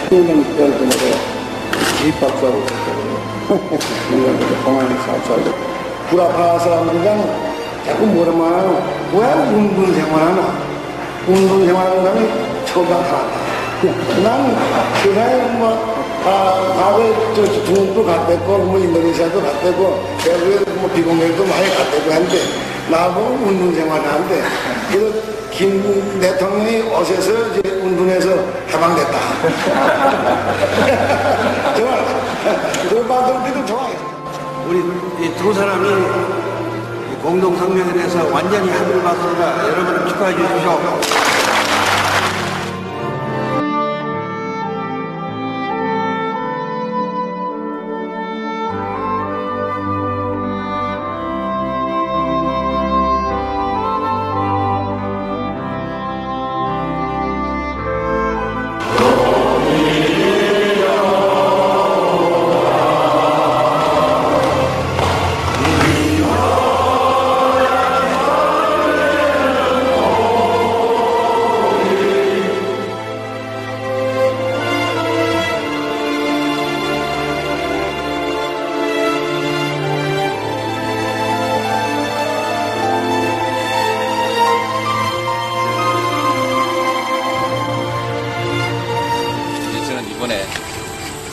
수능 때할 때마다 입박사하고 있었거든요. 공항에 살고 구라파 사람들은 자꾸 뭐라만 왜 운동 생활하나? 운동 생활하는 사람이 처가 다. 나는 그 사람이 과거에 중국도 갔댔고, 인도네시아도 갔댔고, 대구에 비공개도 많이 갔댔고 하는데, 나보고 운동 생활을 하는데, 그래서 김 대통령이 어셔서 이제 운동에서 해방됐다. 정말, 그 받을 때도 좋아요. 우리 이 두 사람이 공동성명에서 완전히 합의를 봤습니다. 여러분 축하해 주십시오.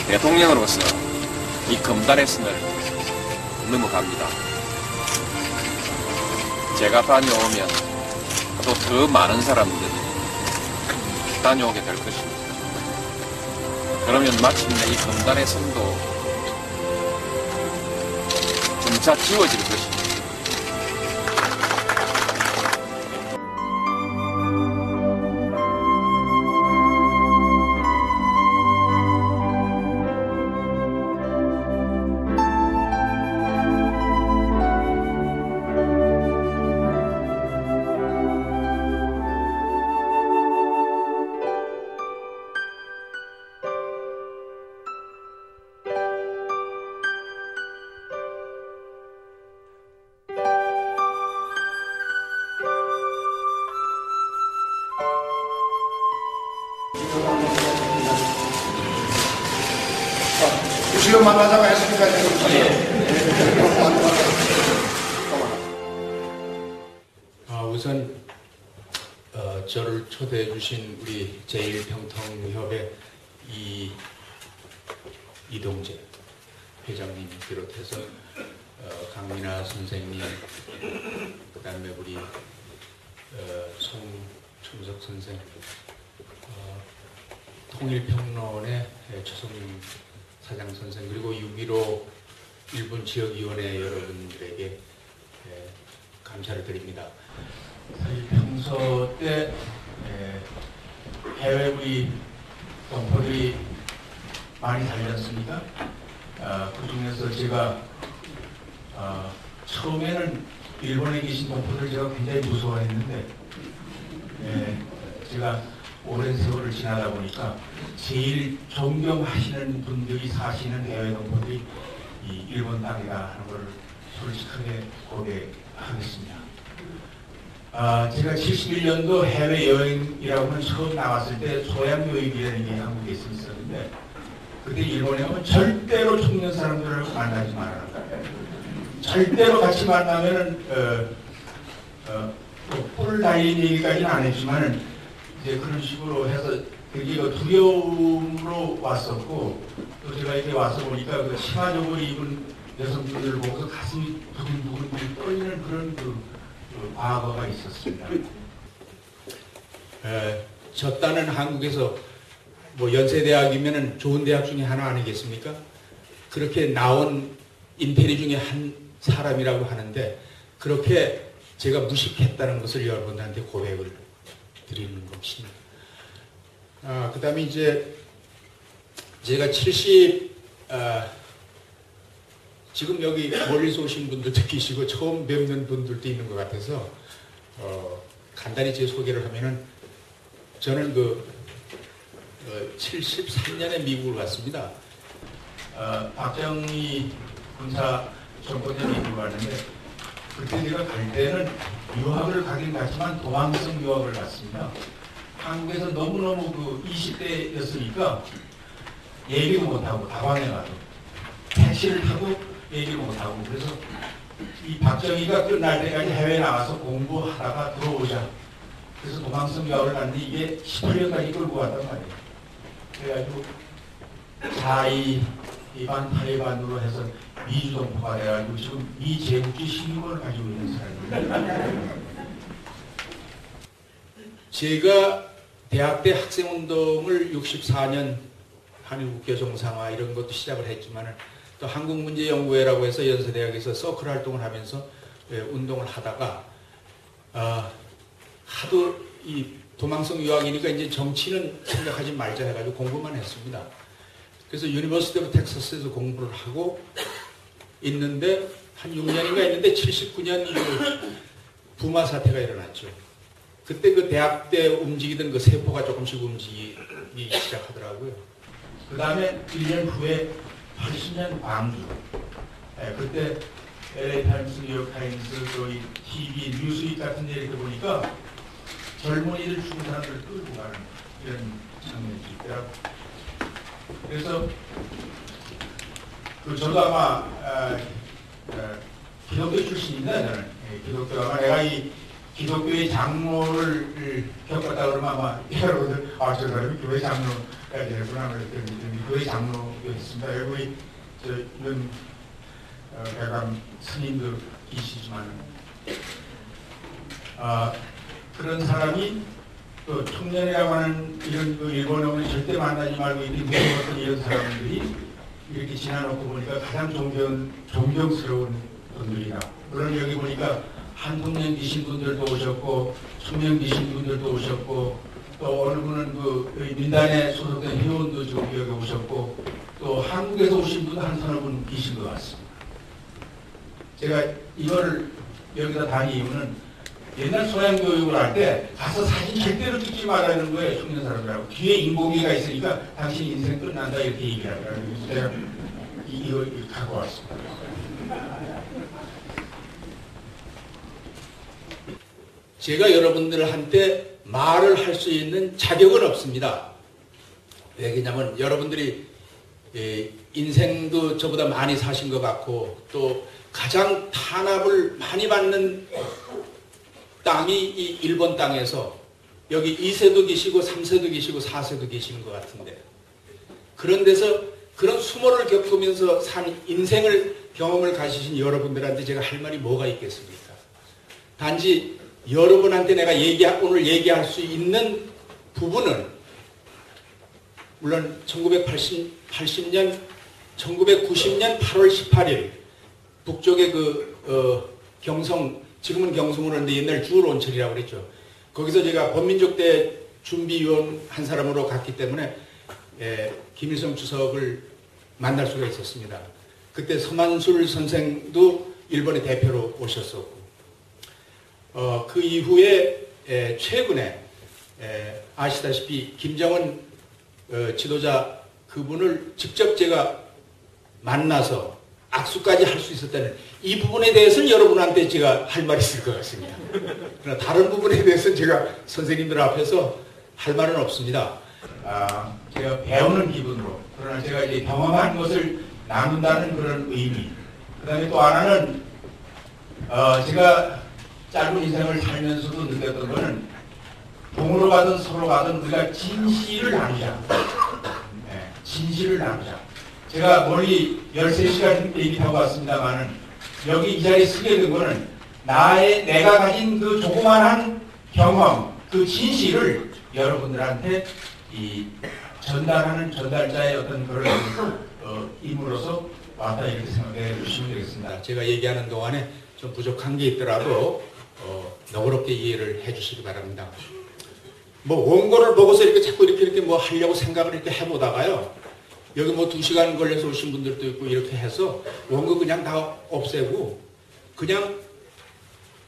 대통령으로서 이 금단의 선을 넘어갑니다. 제가 다녀오면 또 더 많은 사람들이 다녀오게 될 것입니다. 그러면 마침내 이 금단의 선도 점차 지워질 것입니다. 지금 만나자고 했으니까 우선 저를 초대해 주신 우리 제1평통협의 이동재 회장님 비롯해서 강민아 선생님, 그 다음에 우리 송충석 선생, 통일평론의 최성윤 사장 선생, 그리고 6.15 일본 지역위원회 여러분들에게 감사를 드립니다. 평소 때 해외 우리 동포들이 많이 달렸습니다. 그 중에서 제가 처음에는 일본에 계신 동포들 제가 굉장히 무서워했는데 제가 오랜 세월을 지나다 보니까 제일 존경하시는 분들이 사시는 해외 동포들이 이 일본 땅이다 하는 걸 솔직하게 고백하겠습니다. 제가 71년도 해외여행이라고는 처음 나왔을 때 소양교육이라는 게 한국에 있었는데 그때 일본에 오면 절대로 청년 사람들을 만나지 말아라. 절대로 같이 만나면은 뿔 달린 얘기까지는 안 했지만은 이제 그런 식으로 해서 되게 두려움으로 왔었고, 또 제가 이렇게 와서 보니까 그 치마족을 입은 여성분들을 보고서 가슴이 두근두근 떨리는 그런 과거가 있었습니다. 저 딸은 한국에서 뭐 연세대학이면은 좋은 대학 중에 하나 아니겠습니까? 그렇게 나온 인테리 중에 한 사람이라고 하는데 그렇게 제가 무식했다는 것을 여러분들한테 고백을 드리는 것입니다. 그 다음에 이제 제가 지금 여기 멀리서 오신 분들도 계시고 처음 뵙는 분들도 있는 것 같아서 간단히 제 소개를 하면은 저는 73년에 미국을 갔습니다. 박정희 군사 정권 때 미국을 갔는데 그때 제가 갈 때는 유학을 가긴 갔지만 도망성 유학을 갔습니다. 한국에서 너무너무 20대였으니까 얘기도 못하고 다방에 가서 택시를 타고 얘기를 못하고 그래서 이 박정희가 끝날 때까지 해외에 나가서 공부하다가 들어오자. 그래서 도망성 유학을 갔는데 이게 18년까지 끌고 갔단 말이에요. 그래가지고 자의 이반 타이반으로 해서 미주동포가 돼가지고 지금 미제국주의 신분을 가지고 있는 사람입니다. 제가 대학 때 학생운동을 64년 한일국교 정상화 이런 것도 시작을 했지만 또 한국문제연구회라고 해서 연세대학에서 서클 활동을 하면서 운동을 하다가 하도 이 도망성 유학이니까 이제 정치는 생각하지 말자 해가지고 공부만 했습니다. 그래서 유니버시티 오브 텍사스에서 공부를 하고 있는데 한 6년인가 있는데 79년 부마 사태가 일어났죠. 그때 그 대학 때 움직이던 그 세포가 조금씩 움직이기 시작하더라고요. 그 다음에 1년 후에 80년 광주. 그때 LA 타임스, 뉴욕 타임스, 또 TV, 뉴스윗 같은 데 이렇게 보니까 젊은이들 죽은 사람들을 끌고 가는 이런 장면이 있더라고요. 그래서 저도 아마 기독교 출신입니다. 저는 기독교 아마 내가 이 기독교의 장로를 겪었다 그러면 아마 여러분들 저 사람이 교회 장로가 되구나 그랬더니 교회 장로였습니다. 여기 이런 대감 스님도 계시지만 그런 사람이 또 청년이라고 하는 이런 일본에 오면 절대 만나지 말고 이런 이런 사람들이 이렇게 지나놓고 보니까 가장 존경스러운 분들이다. 물론 여기 보니까 한통령 계신 분들도 오셨고 청년 계신 분들도 오셨고 또 어느 분은 그 민단에 소속된 회원도 지금 여기 오셨고 또 한국에서 오신 분도 한 서너 분 계신 것 같습니다. 제가 이거를 여기다 단 이유는 옛날 소양 교육을 할 때 가서 사진 절대로 찍지 말라는 거예요. 청년 사람들하고. 뒤에 인공위가 있으니까 당신 인생 끝난다 이렇게 얘기하더라고요. 그래서 제가 이걸 갖고 왔습니다. 제가 여러분들한테 말을 할 수 있는 자격은 없습니다. 왜냐하면 여러분들이 인생도 저보다 많이 사신 것 같고 또 가장 탄압을 많이 받는 땅이 이 일본 땅에서 여기 2세도 계시고 3세도 계시고 4세도 계시는 것 같은데 그런 데서 그런 수모를 겪으면서 산 인생을 경험을 가지신 여러분들한테 제가 할 말이 뭐가 있겠습니까? 단지 여러분한테 내가 오늘 얘기할 수 있는 부분은 물론 1990년 8월 18일 북쪽의 경성 지금은 경성으로 하는데 옛날 주울온천이라고 그랬죠. 거기서 제가 범민족 대 준비위원 한 사람으로 갔기 때문에 김일성 주석을 만날 수가 있었습니다. 그때 서만술 선생도 일본의 대표로 오셨었고 그 이후에 최근에 아시다시피 김정은 지도자 그분을 직접 제가 만나서 악수까지 할 수 있었다는 이 부분에 대해서는 여러분한테 제가 할 말이 있을 것 같습니다. 그러나 다른 부분에 대해서는 제가 선생님들 앞에서 할 말은 없습니다. 제가 배우는 기분으로 그러나 제가 이제 경험한 것을 나눈다는 그런 의미. 그 다음에 또 하나는 제가 짧은 인생을 살면서도 느꼈던 거는 동으로 가든 서로 가든 우리가 진실을 나누자. 진실을 나누자. 제가 멀리 13시간 비행기 타고 왔습니다만은 여기 이 자리에 서게 된 거는 내가 가진 그 조그만한 경험, 그 진실을 여러분들한테 전달하는 전달자의 어떤 그런 임으로서 왔다 이렇게 생각해 주시면 되겠습니다. 제가 얘기하는 동안에 좀 부족한 게 있더라도 너그럽게 이해를 해 주시기 바랍니다. 뭐 원고를 보고서 이렇게 자꾸 이렇게 뭐 하려고 생각을 이렇게 해보다가요. 여기 뭐 2시간 걸려서 오신 분들도 있고 이렇게 해서 원고 그냥 다 없애고 그냥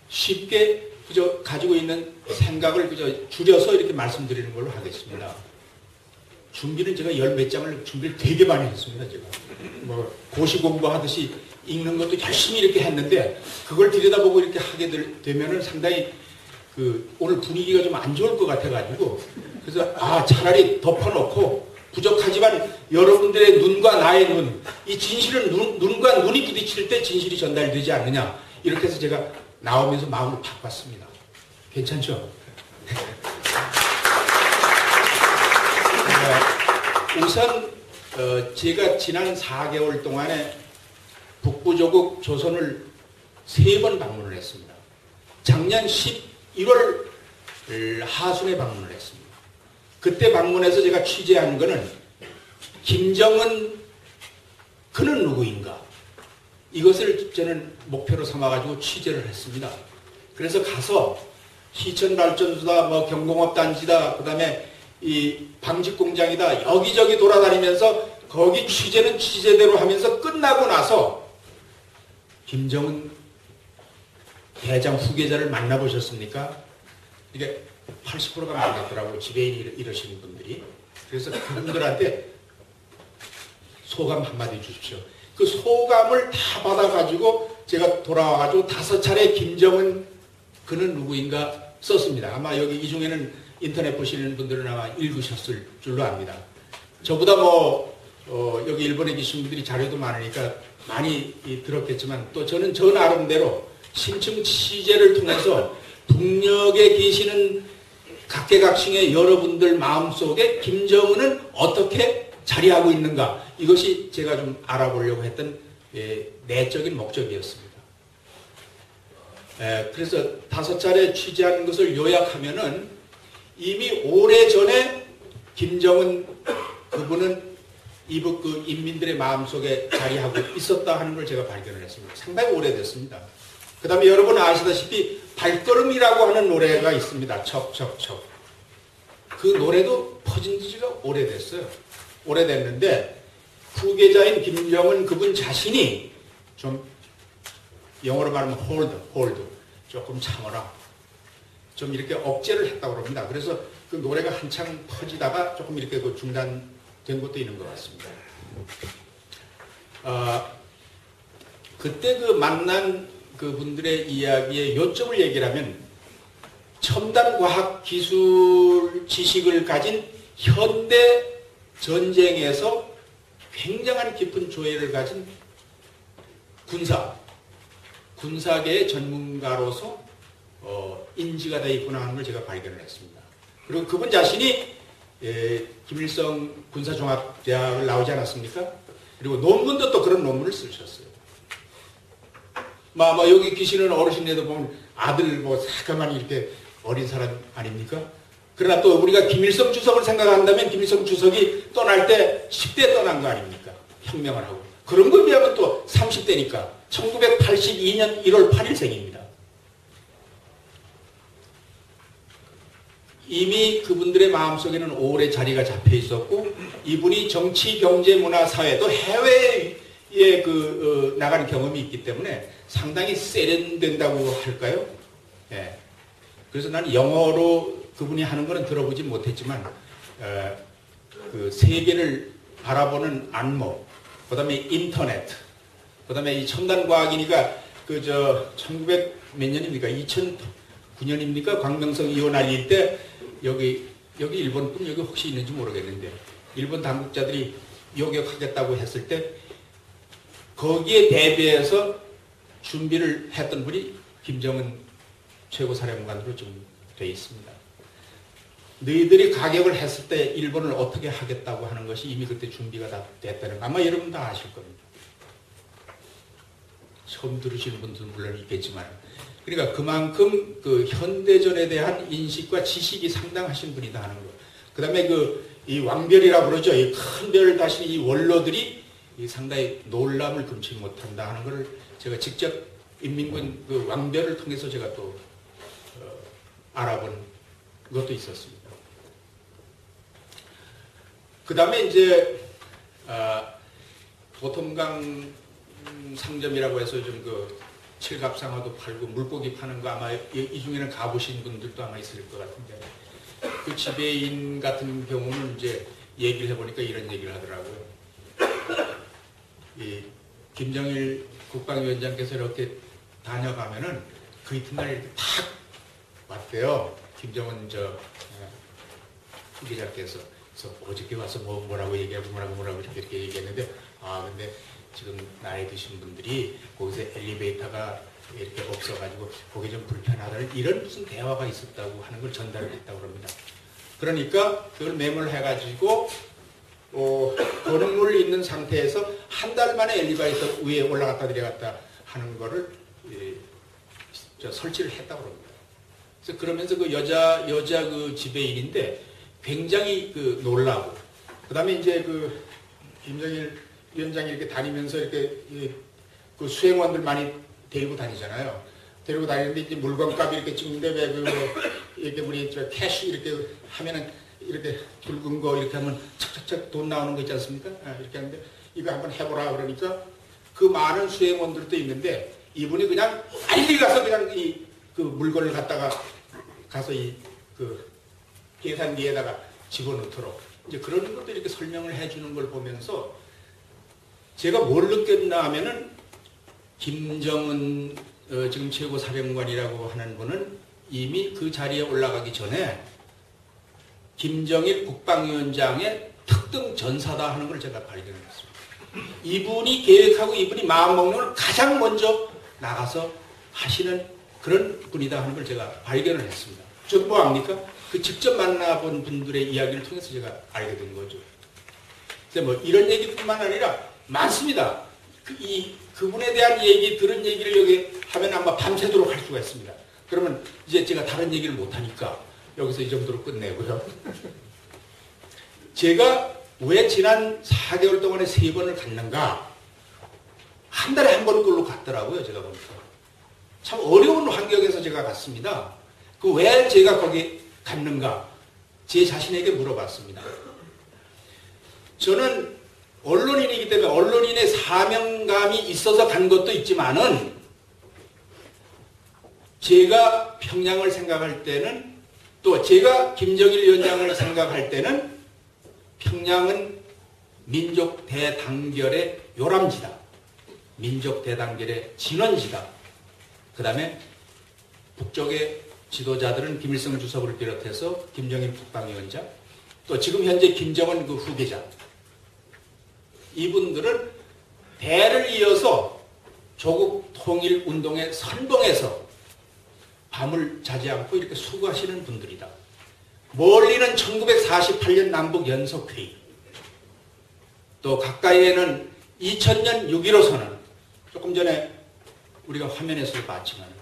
쉽게 그저 가지고 있는 생각을 그저 줄여서 이렇게 말씀드리는 걸로 하겠습니다. 준비는 제가 10몇 장을 준비를 되게 많이 했습니다. 제가 뭐 고시 공부하듯이 읽는 것도 열심히 이렇게 했는데 그걸 들여다보고 이렇게 하게 되면은 상당히 오늘 분위기가 좀 안 좋을 것 같아가지고 그래서 차라리 덮어놓고 부족하지만 여러분들의 눈과 나의 눈, 이 진실은 눈과 눈이 부딪힐 때 진실이 전달되지 않느냐. 이렇게 해서 제가 나오면서 마음을 바꿨습니다. 괜찮죠? 우선 제가 지난 4개월 동안에 북부조국 조선을 3번 방문을 했습니다. 작년 11월 하순에 방문을 했습니다. 그때 방문해서 제가 취재한 거는 김정은 그는 누구인가? 이것을 저는 목표로 삼아가지고 취재를 했습니다. 그래서 가서 시천발전소다, 뭐 경공업단지다, 그 다음에 이 방직공장이다, 여기저기 돌아다니면서 거기 취재는 취재대로 하면서 끝나고 나서 김정은 대장 후계자를 만나보셨습니까? 이게 80%가 만났더라고요. 지배인이 이러시는 분들이. 그래서 그분들한테 소감 한마디 주십시오. 그 소감을 다 받아가지고 제가 돌아와가지고 5차례 김정은 그는 누구인가 썼습니다. 아마 여기 이 중에는 인터넷 보시는 분들은 아마 읽으셨을 줄로 압니다. 저보다 여기 일본에 계신 분들이 자료도 많으니까 많이 들었겠지만 또 저는 저 나름대로 심층 취재를 통해서 북녘에 계시는 각계각층의 여러분들 마음속에 김정은은 어떻게 자리하고 있는가, 이것이 제가 좀 알아보려고 했던 내적인 목적이었습니다. 그래서 5차례 취재한 것을 요약하면은 이미 오래전에 김정은 그분은 이북 그 인민들의 마음속에 자리하고 있었다 하는 걸 제가 발견을 했습니다. 상당히 오래됐습니다. 그 다음에 여러분 아시다시피 발걸음이라고 하는 노래가 있습니다. 척척척. 그 노래도 퍼진 지가 오래됐어요. 오래됐는데 후계자인 김정은 그분 자신이 좀 영어로 말하면 hold 조금 참아라, 좀 이렇게 억제를 했다고 합니다. 그래서 그 노래가 한창 퍼지다가 조금 이렇게 그 중단된 것도 있는 것 같습니다. 그때 그 만난 그분들의 이야기의 요점을 얘기를 하면 첨단 과학 기술 지식을 가진 현대 전쟁에서 굉장한 깊은 조예를 가진 군사계의 전문가로서 인지가 되어 있구나 하는 걸 제가 발견을 했습니다. 그리고 그분 자신이 김일성 군사종합대학을 나오지 않았습니까? 그리고 논문도 또 그런 논문을 쓰셨어요. 여기 계시는 어르신네도 보면 아들 새까만 이렇게 어린 사람 아닙니까? 그러나 또 우리가 김일성 주석을 생각한다면 김일성 주석이 떠날 때 10대 떠난 거 아닙니까? 혁명을 하고. 그런 거에 비하면 또 30대니까 1982년 1월 8일생입니다. 이미 그분들의 마음속에는 오래 자리가 잡혀 있었고 이분이 정치, 경제, 문화, 사회 또 해외에 나가는 경험이 있기 때문에 상당히 세련된다고 할까요? 예. 그래서 나는 영어로 그분이 하는 거는 들어보지 못했지만 그 세계를 바라보는 안목, 그 다음에 인터넷, 그 다음에 이 첨단과학이니까 1900 몇 년입니까? 2009년입니까? 광명성 이혼 알릴 때 여기 일본 분 여기 혹시 있는지 모르겠는데 일본 당국자들이 요격하겠다고 했을 때 거기에 대비해서 준비를 했던 분이 김정은 최고사령관으로 좀 되어 있습니다. 너희들이 가격을 했을 때 일본을 어떻게 하겠다고 하는 것이 이미 그때 준비가 다 됐다는 거 아마 여러분 다 아실 겁니다. 처음 들으시는 분들은 물론 있겠지만 그러니까 그만큼 그 현대전에 대한 인식과 지식이 상당하신 분이다 하는 거. 그 다음에 이 왕별이라고 그러죠. 이 큰 별 다시 이 원로들이 상당히 놀람을 금치 못한다 하는 것을 제가 직접 인민군 그 왕별을 통해서 제가 또 알아본 것도 있었습니다. 그 다음에 이제 도톰강 상점이라고 해서 좀 칠갑상어도 팔고 물고기 파는 거 아마 이 중에는 가보신 분들도 아마 있을 것 같은데 그 지배인 같은 경우는 이제 얘기를 해보니까 이런 얘기를 하더라고요. 이 김정일 국방위원장께서 이렇게 다녀가면은 그 이튿날 이렇게 탁 왔대요. 김정은 후계자께서 그래서 어저께 와서 뭐라고 얘기하고 뭐라고 이렇게 얘기했는데 근데 지금 나이 드신 분들이 거기서 엘리베이터가 이렇게 없어가지고 거기 좀 불편하다는 이런 무슨 대화가 있었다고 하는 걸 전달을 했다고 합니다. 그러니까 그걸 메모를 해가지고 권능을 있는 상태에서 한 달 만에 엘리베이터 위에 올라갔다 내려갔다 하는 거를 설치를 했다고 합니다. 그래서 그러면서 그 여자 그 지배인인데 굉장히 그 놀라고 그다음에 이제 그 김정일 위원장이 이렇게 다니면서 이렇게 그 수행원들 많이 데리고 다니잖아요. 데리고 다니는데 이제 물건값이 이렇게 찍는데 왜 이렇게 우리 저 캐시 이렇게 하면은 이렇게 붉은 거 이렇게 하면 착착착 돈 나오는 거 있지 않습니까? 이렇게 하는데 이거 한번 해보라 그러니까 그 많은 수행원들도 있는데 이분이 그냥 빨리 가서 그냥 그 물건을 가서 그 계산기에다가 집어넣도록 이제 그런 것도 이렇게 설명을 해주는 걸 보면서 제가 뭘 느꼈나 하면은 김정은 지금 최고사령관이라고 하는 분은 이미 그 자리에 올라가기 전에 김정일 국방위원장의 특등 전사다 하는 걸 제가 발견했습니다. 이분이 계획하고 이분이 마음먹는 걸 가장 먼저 나가서 하시는 그런 분이다 하는 걸 제가 발견을 했습니다. 저도 뭐 압니까? 그 직접 만나본 분들의 이야기를 통해서 제가 알게 된 거죠. 근데 뭐 이런 얘기뿐만 아니라 많습니다. 그분에 대한 들은 얘기를 여기 하면 아마 밤새도록 할 수가 있습니다. 그러면 이제 제가 다른 얘기를 못하니까 여기서 이 정도로 끝내고요. 제가 왜 지난 4개월 동안에 3번을 갔는가? 한 달에 한 번꼴로 갔더라고요, 제가 보니까. 참 어려운 환경에서 제가 갔습니다. 그 왜 제가 거기 갔는가? 제 자신에게 물어봤습니다. 저는 언론인이기 때문에 언론인의 사명감이 있어서 간 것도 있지만은 제가 평양을 생각할 때는 또 제가 김정일 위원장을 생각할 때는 평양은 민족 대단결의 요람지다. 민족 대단결의 진원지다. 그 다음에 북쪽의 지도자들은 김일성 주석을 비롯해서 김정일 국방위원장 또 지금 현재 김정은 그 후계자 이분들은 대를 이어서 조국 통일 운동의 선봉에서 밤을 자지 않고 이렇게 수고하시는 분들이다. 멀리는 1948년 남북 연석회의 또 가까이에는 2000년 6.15 선언 조금 전에 우리가 화면에서 봤지만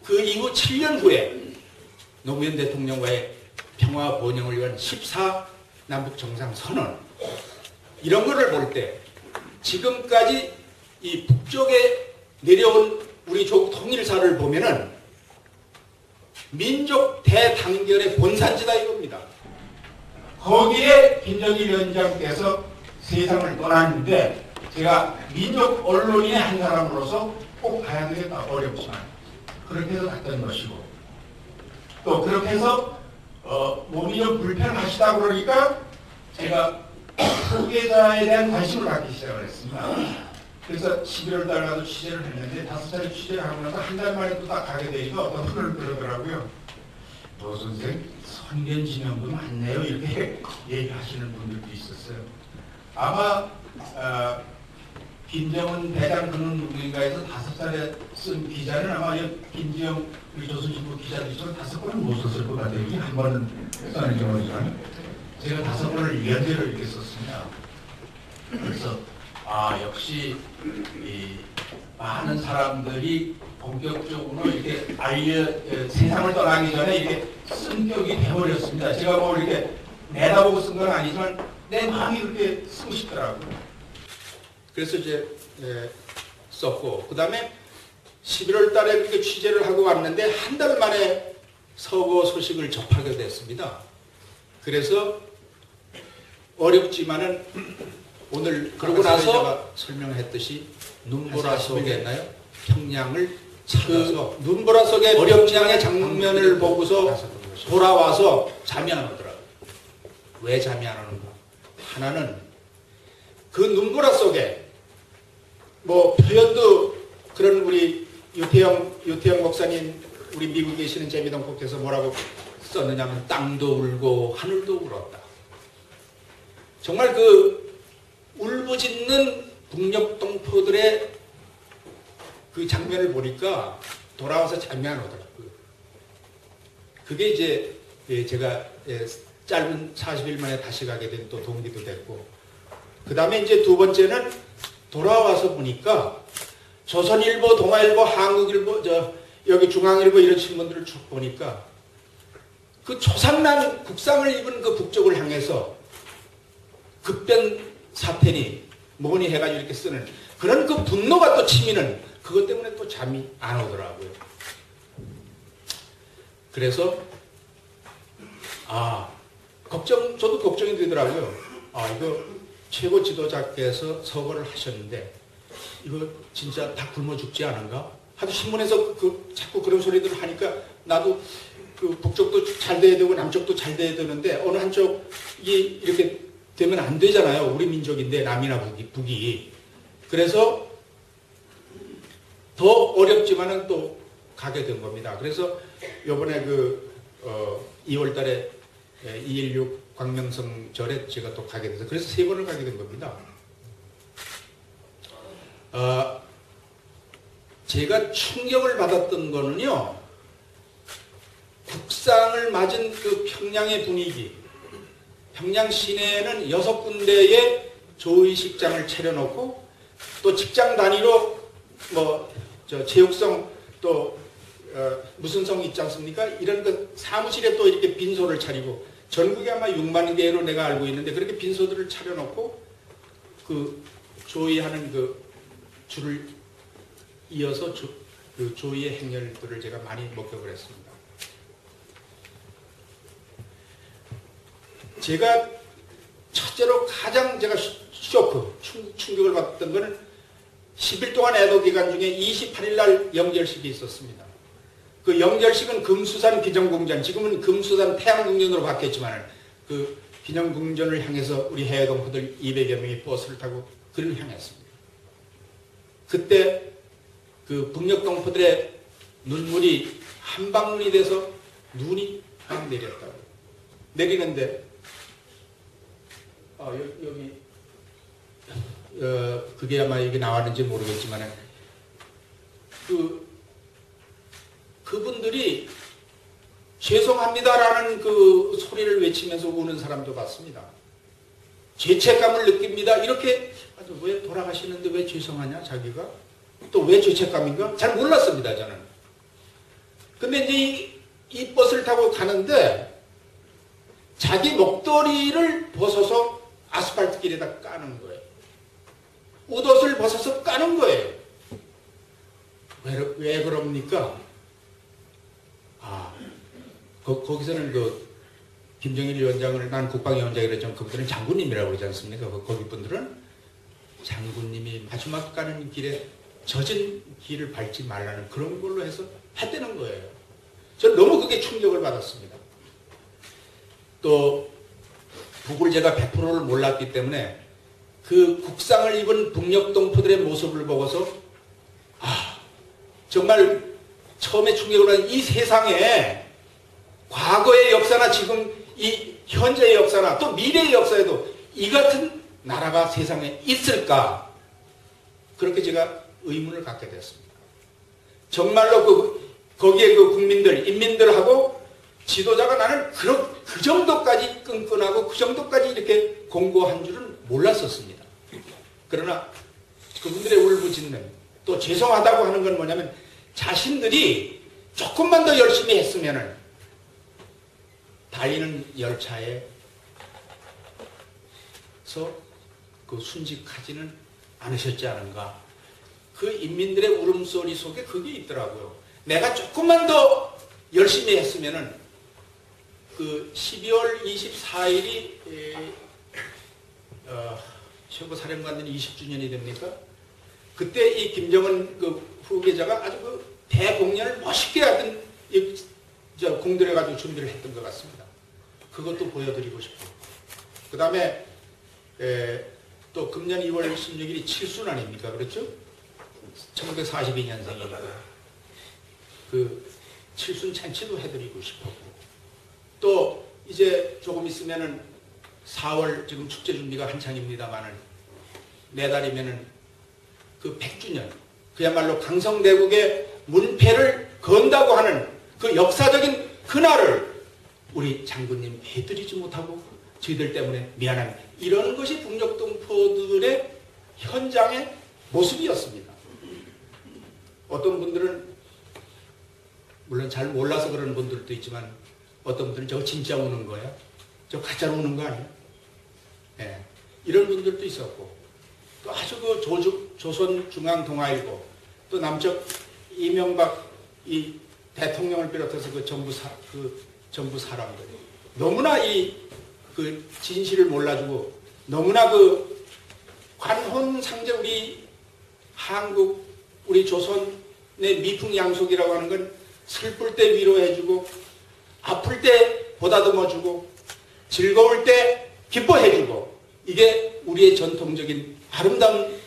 그 이후 7년 후에 노무현 대통령과의 평화 번영을 위한 14남북 정상선언 이런 거를 볼 때 지금까지 이 북쪽에 내려온 우리 조국 통일사를 보면은 민족 대단결의 본산지다 이겁니다. 거기에 김정일 위원장께서 세상을 떠났는데 제가 민족 언론인의 한 사람으로서 꼭 가야 되겠다 어렵지만 그렇게 해서 갔던 것이고 또 그렇게 해서 몸이 좀 불편하시다 그러니까 제가 후계자에 대한 관심을 갖기 시작을 했습니다. 그래서 11월 달 가서 취재를 했는데 5차례 취재를 하고 나서 한 달 만에 또 딱 가게 되니까 어떤 분을 그러더라고요. 도 선생 선견지명도 많네요. 이렇게 얘기하시는 분들도 있었어요. 아마 김정은 대장 그는 누구인가에서 5차례 쓴 기자는 아마 김지영 우리 조선신문 기자들 중에 5번은 못 썼을 것 같아요. 한 번은 써낸 경우지만 제가 5번을 연대로 이렇게 썼습니다. 그래서 역시 이 많은 사람들이 본격적으로 이렇게 세상을 떠나기 전에 이렇게 쓴격이 되어버렸습니다. 제가 뭐 이렇게 내다보고 쓴 건 아니지만 내 마음이 그렇게 쓰고 싶더라고요. 그래서 이제 썼고 그 다음에 11월 달에 그렇게 취재를 하고 왔는데 한 달 만에 서거 소식을 접하게 됐습니다. 그래서 어렵지만은 오늘 그러고 나서 설명했듯이 눈보라 속에 평양을 찾아서 눈보라 속에 평양의 장면을 보고서 돌아와서 잠이 안 오더라고요. 왜 잠이 안 오는가? 하나는 그 눈보라 속에 뭐 표현도 그런 우리 유태영 목사님 우리 미국에 계시는 재미동폭에서 뭐라고 썼느냐면 땅도 울고 하늘도 울었다. 정말 그 울부짖는 북녘동포들의 그 장면을 보니까 돌아와서 잠이 안 오더라고요. 그게 이제 제가 짧은 40일 만에 다시 가게 된 또 동기도 됐고, 그 다음에 이제 두 번째는 돌아와서 보니까 조선일보, 동아일보, 한국일보, 여기 중앙일보 이런 신문들을 쭉 보니까 그 조상난 국상을 입은 그 북쪽을 향해서 급변 사태니 뭐니 해가지고 이렇게 쓰는 그런 그 분노가 또 치미는 그것 때문에 또 잠이 안 오더라고요. 그래서 저도 걱정이 되더라고요. 이거 최고 지도자께서 서거를 하셨는데 이거 진짜 다 굶어 죽지 않은가? 하도 신문에서 자꾸 그런 소리들을 하니까 나도 그 북쪽도 잘 돼야 되고 남쪽도 잘 돼야 되는데 어느 한쪽이 이렇게 되면 안 되잖아요. 우리 민족인데 남이나 북이. 그래서 더 어렵지만은 또 가게 된 겁니다. 그래서 요번에 2월 달에 2.16 광명성절에 제가 또 가게 돼서 그래서 3번을 가게 된 겁니다. 제가 충격을 받았던 거는요, 국상을 맞은 그 평양의 분위기, 평양 시내에는 6군데의 조의식장을 차려놓고 또 직장 단위로 체육성 또 무슨 성 있지 않습니까? 이런 그 사무실에 또 이렇게 빈소를 차리고 전국에 아마 6만 개로 내가 알고 있는데 그렇게 빈소들을 차려놓고 그 조의하는 그 줄을 이어서 그 조의의 행렬들을 제가 많이 목격을 했습니다. 제가 첫째로 가장 제가 충격을 받았던 것은 10일 동안 애도 기간 중에 28일 날 영절식이 있었습니다. 그 영절식은 금수산 기정궁전, 지금은 금수산 태양궁전으로 바뀌었지만 그 기정궁전을 향해서 우리 해외동포들 200여 명이 버스를 타고 그를 향했습니다. 그때 그 북녘동포들의 눈물이 한방눈이 돼서 눈이 막 내렸다고. 내리는데 여기 그게 아마 이게 나왔는지 모르겠지만 그분들이 죄송합니다라는 그 소리를 외치면서 우는 사람도 봤습니다. 죄책감을 느낍니다. 이렇게 왜 돌아가시는데 왜 죄송하냐 자기가? 또 왜 죄책감인가? 잘 몰랐습니다 저는. 근데 이제 이 버스를 타고 가는데 자기 목도리를 벗어서 아스팔트 길에다 까는 거예요. 옷을 벗어서 까는 거예요. 왜 그럽니까? 거기서는 김정일 위원장을 난 국방위원장이라 했지만 그분들은 장군님이라고 그러지 않습니까? 거기 분들은 장군님이 마지막 가는 길에 젖은 길을 밟지 말라는 그런 걸로 해서 했다는 거예요. 저는 너무 그게 충격을 받았습니다. 또 북을 제가 100%를 몰랐기 때문에 그 국상을 입은 북녘동포들의 모습을 보고서 정말 처음에 충격을 받은 이 세상에 과거의 역사나 지금 이 현재의 역사나 또 미래의 역사에도 이 같은 나라가 세상에 있을까? 그렇게 제가 의문을 갖게 됐습니다. 정말로 거기에 그 국민들, 인민들하고 지도자가 나는 그 정도까지 끈끈하고 그 정도까지 이렇게 공고한 줄은 몰랐었습니다. 그러나 그분들의 울부짖는 또 죄송하다고 하는 건 뭐냐면 자신들이 조금만 더 열심히 했으면은 달리는 열차에서 순직하지는 않으셨지 않은가. 그 인민들의 울음소리 속에 그게 있더라고요. 내가 조금만 더 열심히 했으면은 그 12월 24일이 최고사령관들이 20주년이 됩니까? 그때 이 김정은 후계자가 아주 대공연을 멋있게 하던 공들여가지고 준비를 했던 것 같습니다. 그것도 보여드리고 싶고. 그 다음에 또 금년 2월 16일이 칠순 아닙니까? 그렇죠? 1942년생이니까 그 칠순 잔치도 해드리고 싶었고, 또 이제 조금 있으면은 4월 지금 축제 준비가 한창입니다만은 내달이면은 그 100주년, 그야말로 강성대국의 문패를 건다고 하는 그 역사적인 그날을 우리 장군님 해드리지 못하고 저희들 때문에 미안합니다. 이런 것이 북녘동포들의 현장의 모습이었습니다. 어떤 분들은 물론 잘 몰라서 그러는 분들도 있지만 어떤 분들은 저거 진짜 우는 거야? 저 가짜로 우는 거 아니야? 네. 이런 분들도 있었고 또 아주 그 조선중앙동아일보 또 남쪽 이명박 이 대통령을 비롯해서 그 정부 사람들이 너무나 그 진실을 몰라주고 너무나 그 관혼상제 우리 한국 우리 조선의 미풍양속이라고 하는 건 슬플 때 위로해주고 아플 때 보다듬어주고 즐거울 때 기뻐해주고 이게 우리의 전통적인 아름다운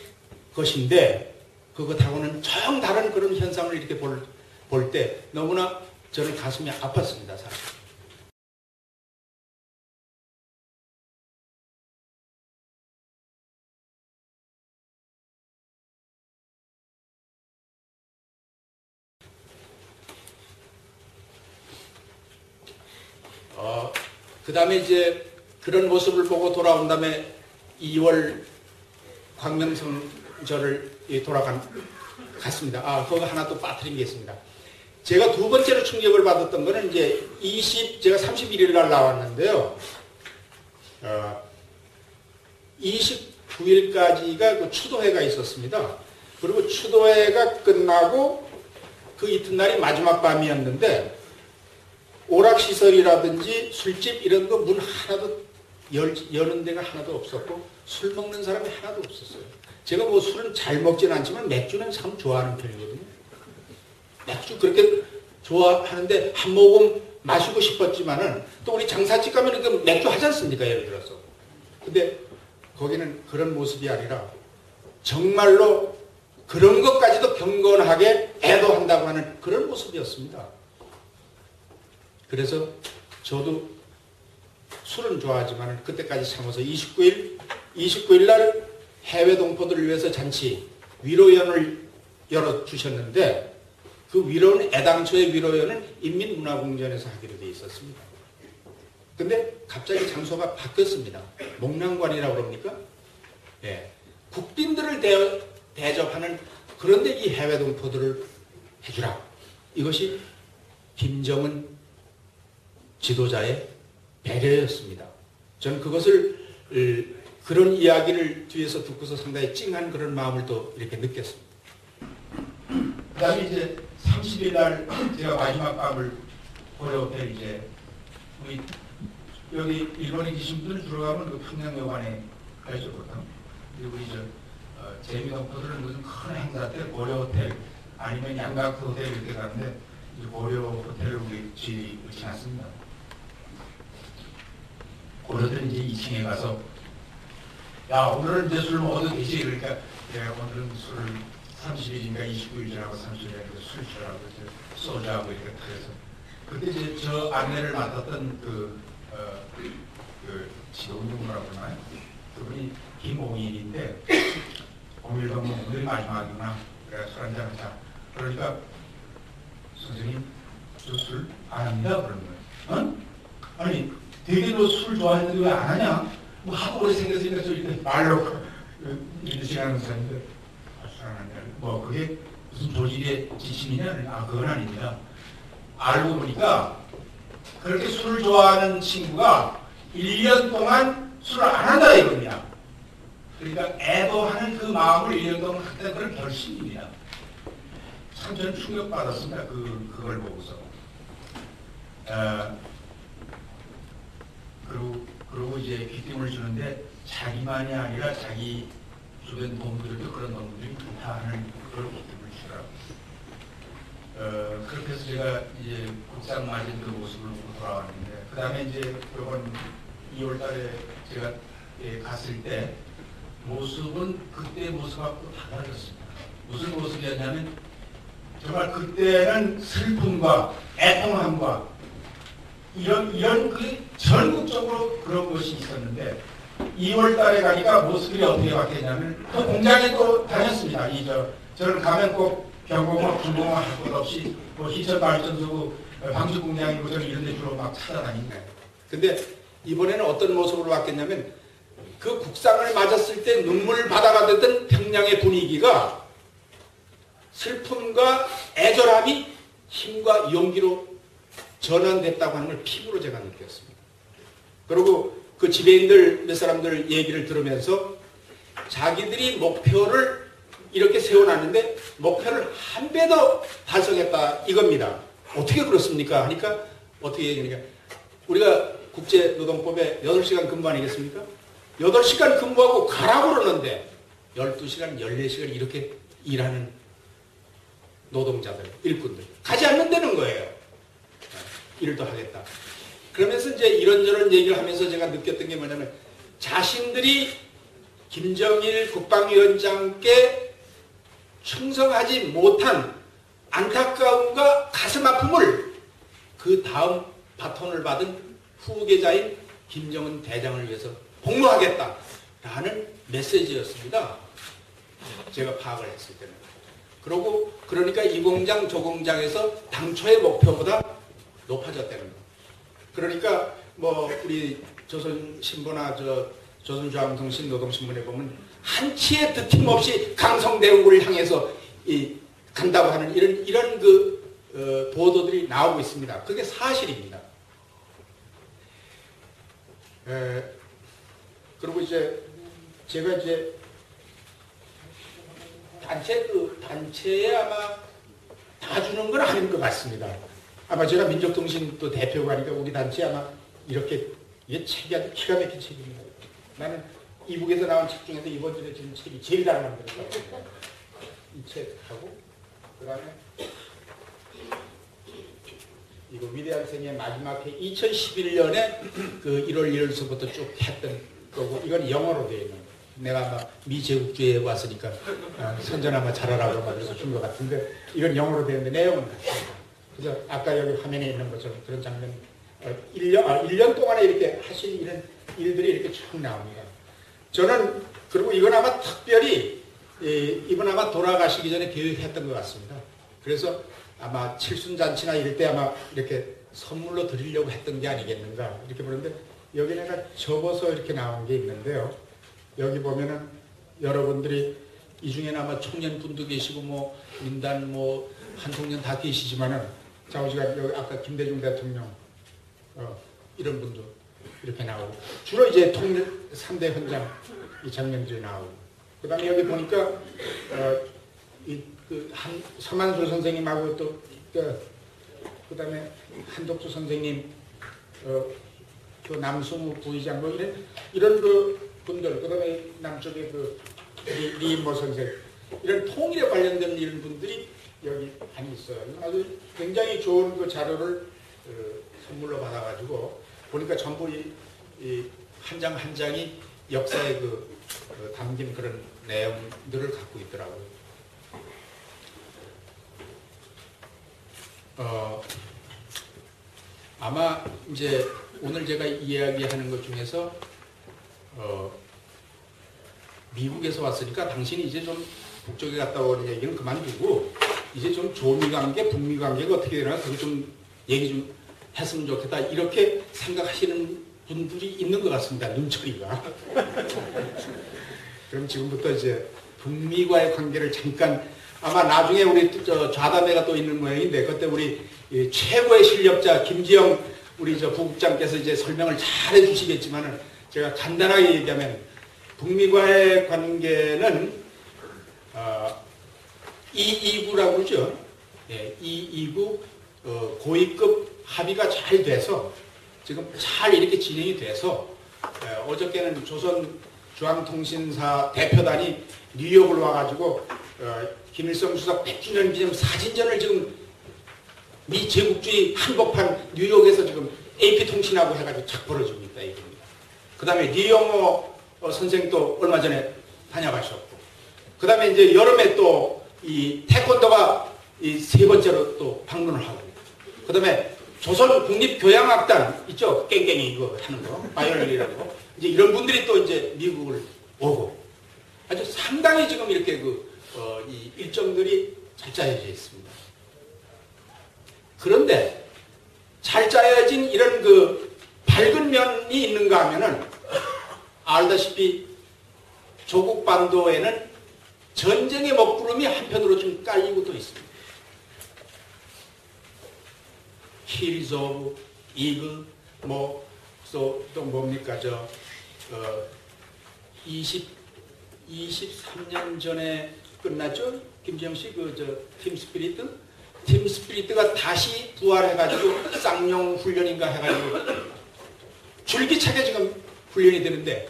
것인데 그것하고는 정 다른 그런 현상을 이렇게 볼 때 너무나 저는 가슴이 아팠습니다. 사실. 그 다음에 이제 그런 모습을 보고 돌아온 다음에 2월 광명성절을 갔습니다. 그거 하나 또 빠뜨린 게 있습니다. 제가 두 번째로 충격을 받았던 거는 이제 제가 31일 날 나왔는데요. 29일까지가 그 추도회가 있었습니다. 그리고 추도회가 끝나고 그 이튿날이 마지막 밤이었는데 오락시설이라든지 술집 이런 거 문 하나도 여는 데가 하나도 없었고 술 먹는 사람이 하나도 없었어요. 제가 뭐 술은 잘 먹지는 않지만 맥주는 참 좋아하는 편이거든요. 맥주 그렇게 좋아하는데 한 모금 마시고 싶었지만은 또 우리 장사집 가면 그 맥주 하지 않습니까? 예를 들어서. 근데 거기는 그런 모습이 아니라 정말로 그런 것까지도 경건하게 애도한다고 하는 그런 모습이었습니다. 그래서 저도 술은 좋아하지만 그때까지 참아서 29일 날 해외 동포들을 위해서 잔치 위로연을 열어주셨는데 그 위로는 애당초의 위로연은 인민문화공전에서 하기로 되어 있었습니다. 근데 갑자기 장소가 바뀌었습니다. 목랑관이라고 그럽니까? 예. 국빈들을 대접하는 그런데 이 해외 동포들을 해주라. 이것이 김정은 지도자의 배려였습니다. 저는 그것을 그런 이야기를 뒤에서 듣고서 상당히 찡한 그런 마음을 또 이렇게 느꼈습니다. 그 다음에 이제 30일 날 제가 마지막 밤을 고려호텔 이제 우리 여기 일본에 계신 분들 주로 가면 그 평양여관에 가셨거든요. 그리고 이제 재미동포들은 무슨 큰 행사 때 고려호텔 아니면 양각 호텔 이렇게 가는데 고려호텔을 우리 지지 않습니다. 고려들은 이제 2층에 가서 야 오늘은 이제 술 먹어도 되지 그러니까 내가 오늘은 술을 30일인가 29일이라고 30일이라고 술 취하고 소주하고 이렇게 해서 그때 이제 저 안내를 맡았던 그 지도운동가라고 그러나요? 그분이 김홍일인데 홍일도 오늘이 마지막이구나 그래 술 한잔 하자 그러니까 선생님 저 술 안 합니다 그러는 거예요. 어? 아니 되게 너 술 좋아했는데 왜 안 하냐? 뭐 하도 오래 생겼으니까 저 이렇게 말로 이렇게 지나는 사람인데 술 안 하냐? 뭐 그게 무슨 조직의 지침이냐? 그건 아닙니다. 알고 보니까 그렇게 술을 좋아하는 친구가 1년 동안 술을 안 한다 이겁니다. 그러니까 애도하는 그 마음을 1년 동안 했다는 그런 결심입니다. 참 저는 충격받았습니다. 그걸 보고서. 그리고 이제 귀띔을 주는데 자기만이 아니라 자기 주변 동물들도 그런 동물들이 다 하는 그런 귀띔을 주더라고요. 그렇게 해서 제가 이제 국상 맞은 그 모습을 보고 돌아왔는데 그 다음에 이제 이번 2월 달에 제가 갔을 때 모습은 그때 모습하고 다 다르셨습니다. 무슨 모습이었냐면 정말 그때는 슬픔과 애통함과 이런 그 전국적으로 그런 것이 있었는데 2월 달에 가니까 모습이 어떻게 바뀌었냐면 또 공장에 또 다녔습니다. 저는 가면 꼭 경공업, 중공업 할 것 없이 뭐 희천발전소, 방주 공장이고 저는 이런 데 주로 막 찾아다니는데. 근데 이번에는 어떤 모습으로 바뀌었냐면 그 국상을 맞았을 때 눈물 바다가 됐던 평양의 분위기가 슬픔과 애절함이 힘과 용기로 전환됐다고 하는 걸 피부로 제가 느꼈습니다. 그리고 그 지배인들 몇 사람들 얘기를 들으면서 자기들이 목표를 이렇게 세워놨는데 목표를 한 배 더 달성했다 이겁니다. 어떻게 그렇습니까? 하니까 어떻게 얘기하니까 우리가 국제노동법에 8시간 근무 아니겠습니까? 8시간 근무하고 가라고 그러는데 12시간, 14시간 이렇게 일하는 노동자들, 일꾼들 가지 않는다는 거예요. 일을 더 하겠다. 그러면서 이제 이런저런 얘기를 하면서 제가 느꼈던 게 뭐냐면 자신들이 김정일 국방위원장께 충성하지 못한 안타까움과 가슴 아픔을 그 다음 바톤을 받은 후계자인 김정은 대장을 위해서 복무하겠다라는 메시지였습니다. 제가 파악을 했을 때는. 그러니까 이 공장 저 공장에서 당초의 목표보다 높아졌다는 거. 그러니까 뭐 우리 조선신보나 조선중앙통신 노동신문에 보면 한치의 드팀없이 강성대국을 향해서 간다고 하는 이런 보도들이 나오고 있습니다. 그게 사실입니다. 그리고 제가 단체에 아마 다 주는 건 아닌 것 같습니다. 아마 제가 민족통신 또 대표가 하니까 우리 단체 아마 이게 책이 아주 기가 막힌 책입니다. 나는 이북에서 나온 책 중에서 이번 주에 지금 책이 제일 잘 만들었어요. 이 책하고 그 다음에 이거 위대한 생의 마지막 해 2011년에 그 1월 1일서부터 쭉 했던 거고 이건 영어로 되어 있는 거예요. 내가 아마 미 제국주의에 왔으니까 선전 아마 잘하라고 만들어서 준 것 같은데 이건 영어로 되어 있는데 내용은 같습니다. 그래서 아까 여기 화면에 있는 것처럼 그런 장면 1년 동안에 이렇게 하신 이런 일들이 이렇게 쭉 나옵니다. 저는 그리고 이건 아마 특별히 이번 아마 돌아가시기 전에 계획했던 것 같습니다. 그래서 아마 칠순잔치나 이럴 때 아마 이렇게 선물로 드리려고 했던 게 아니겠는가 이렇게 보는데 여기 내가 접어서 이렇게 나온 게 있는데요. 여기 보면은 여러분들이 이 중에는 아마 청년분도 계시고 뭐 민단 뭐 한통년 다 계시지만은 좌우지가 여기 아까 김대중 대통령 이런 분도 이렇게 나오고 주로 이제 통일 3대 현장 이 장면들이 나오고 그 다음에 여기 보니까 서만수 선생님하고 또 그 다음에 한덕수 선생님 그 남승우 부의장 뭐 이런 그 분들 그 다음에 남쪽에 그 리인모 선생 이런 통일에 관련된 이런 분들이 여기 많이 있어요. 아주 굉장히 좋은 그 자료를 선물로 받아가지고 보니까 전부 이 한 장 한 장이 역사에 담긴 그런 내용들을 갖고 있더라고요. 아마 이제 오늘 제가 이야기하는 것 중에서 미국에서 왔으니까 당신이 이제 좀 북쪽에 갔다 오는 얘기는 그만두고 이제 좀 조미 관계, 북미 관계가 어떻게 되나 그거 좀 얘기 좀 했으면 좋겠다 이렇게 생각하시는 분들이 있는 것 같습니다. 눈초리가. 그럼 지금부터 이제 북미과의 관계를 잠깐 아마 나중에 우리 좌담회가 또 있는 모양인데 그때 우리 최고의 실력자 김지영 우리 부국장께서 이제 설명을 잘 해주시겠지만은 제가 간단하게 얘기하면 북미과의 관계는 229라고 그러죠. 예, 229 고위급 합의가 잘 돼서 지금 잘 이렇게 진행이 돼서 어저께는 조선중앙통신사 대표단이 뉴욕을 와가지고 김일성 주석 100주년 기념 사진전을 지금 미 제국주의 한복판 뉴욕에서 지금 AP통신하고 해가지고 착 벌어지고 있다 이겁니다. 그 다음에 리영호 선생도 얼마 전에 다녀가셨고 그 다음에 이제 여름에 또 이 태권도가 이 세 번째로 또 방문을 하고 그 다음에 조선 국립교향악단 있죠? 깽깽이 이거 하는 거, 바이올린이라고. 이제 이런 분들이 또 이제 미국을 오고 아주 상당히 지금 이렇게 이 일정들이 잘 짜여져 있습니다. 그런데 잘 짜여진 이런 밝은 면이 있는가 하면은 알다시피 조국 반도에는 전쟁의 먹구름이 한편으로 좀 깔리고 또 있습니다. Hills of Eagle, 또 뭡니까, 23년 전에 끝났죠? 김지영 씨, 팀 스피리트? 팀 스피리트가 다시 부활해가지고 쌍용 훈련인가 해가지고 줄기차게 지금 훈련이 되는데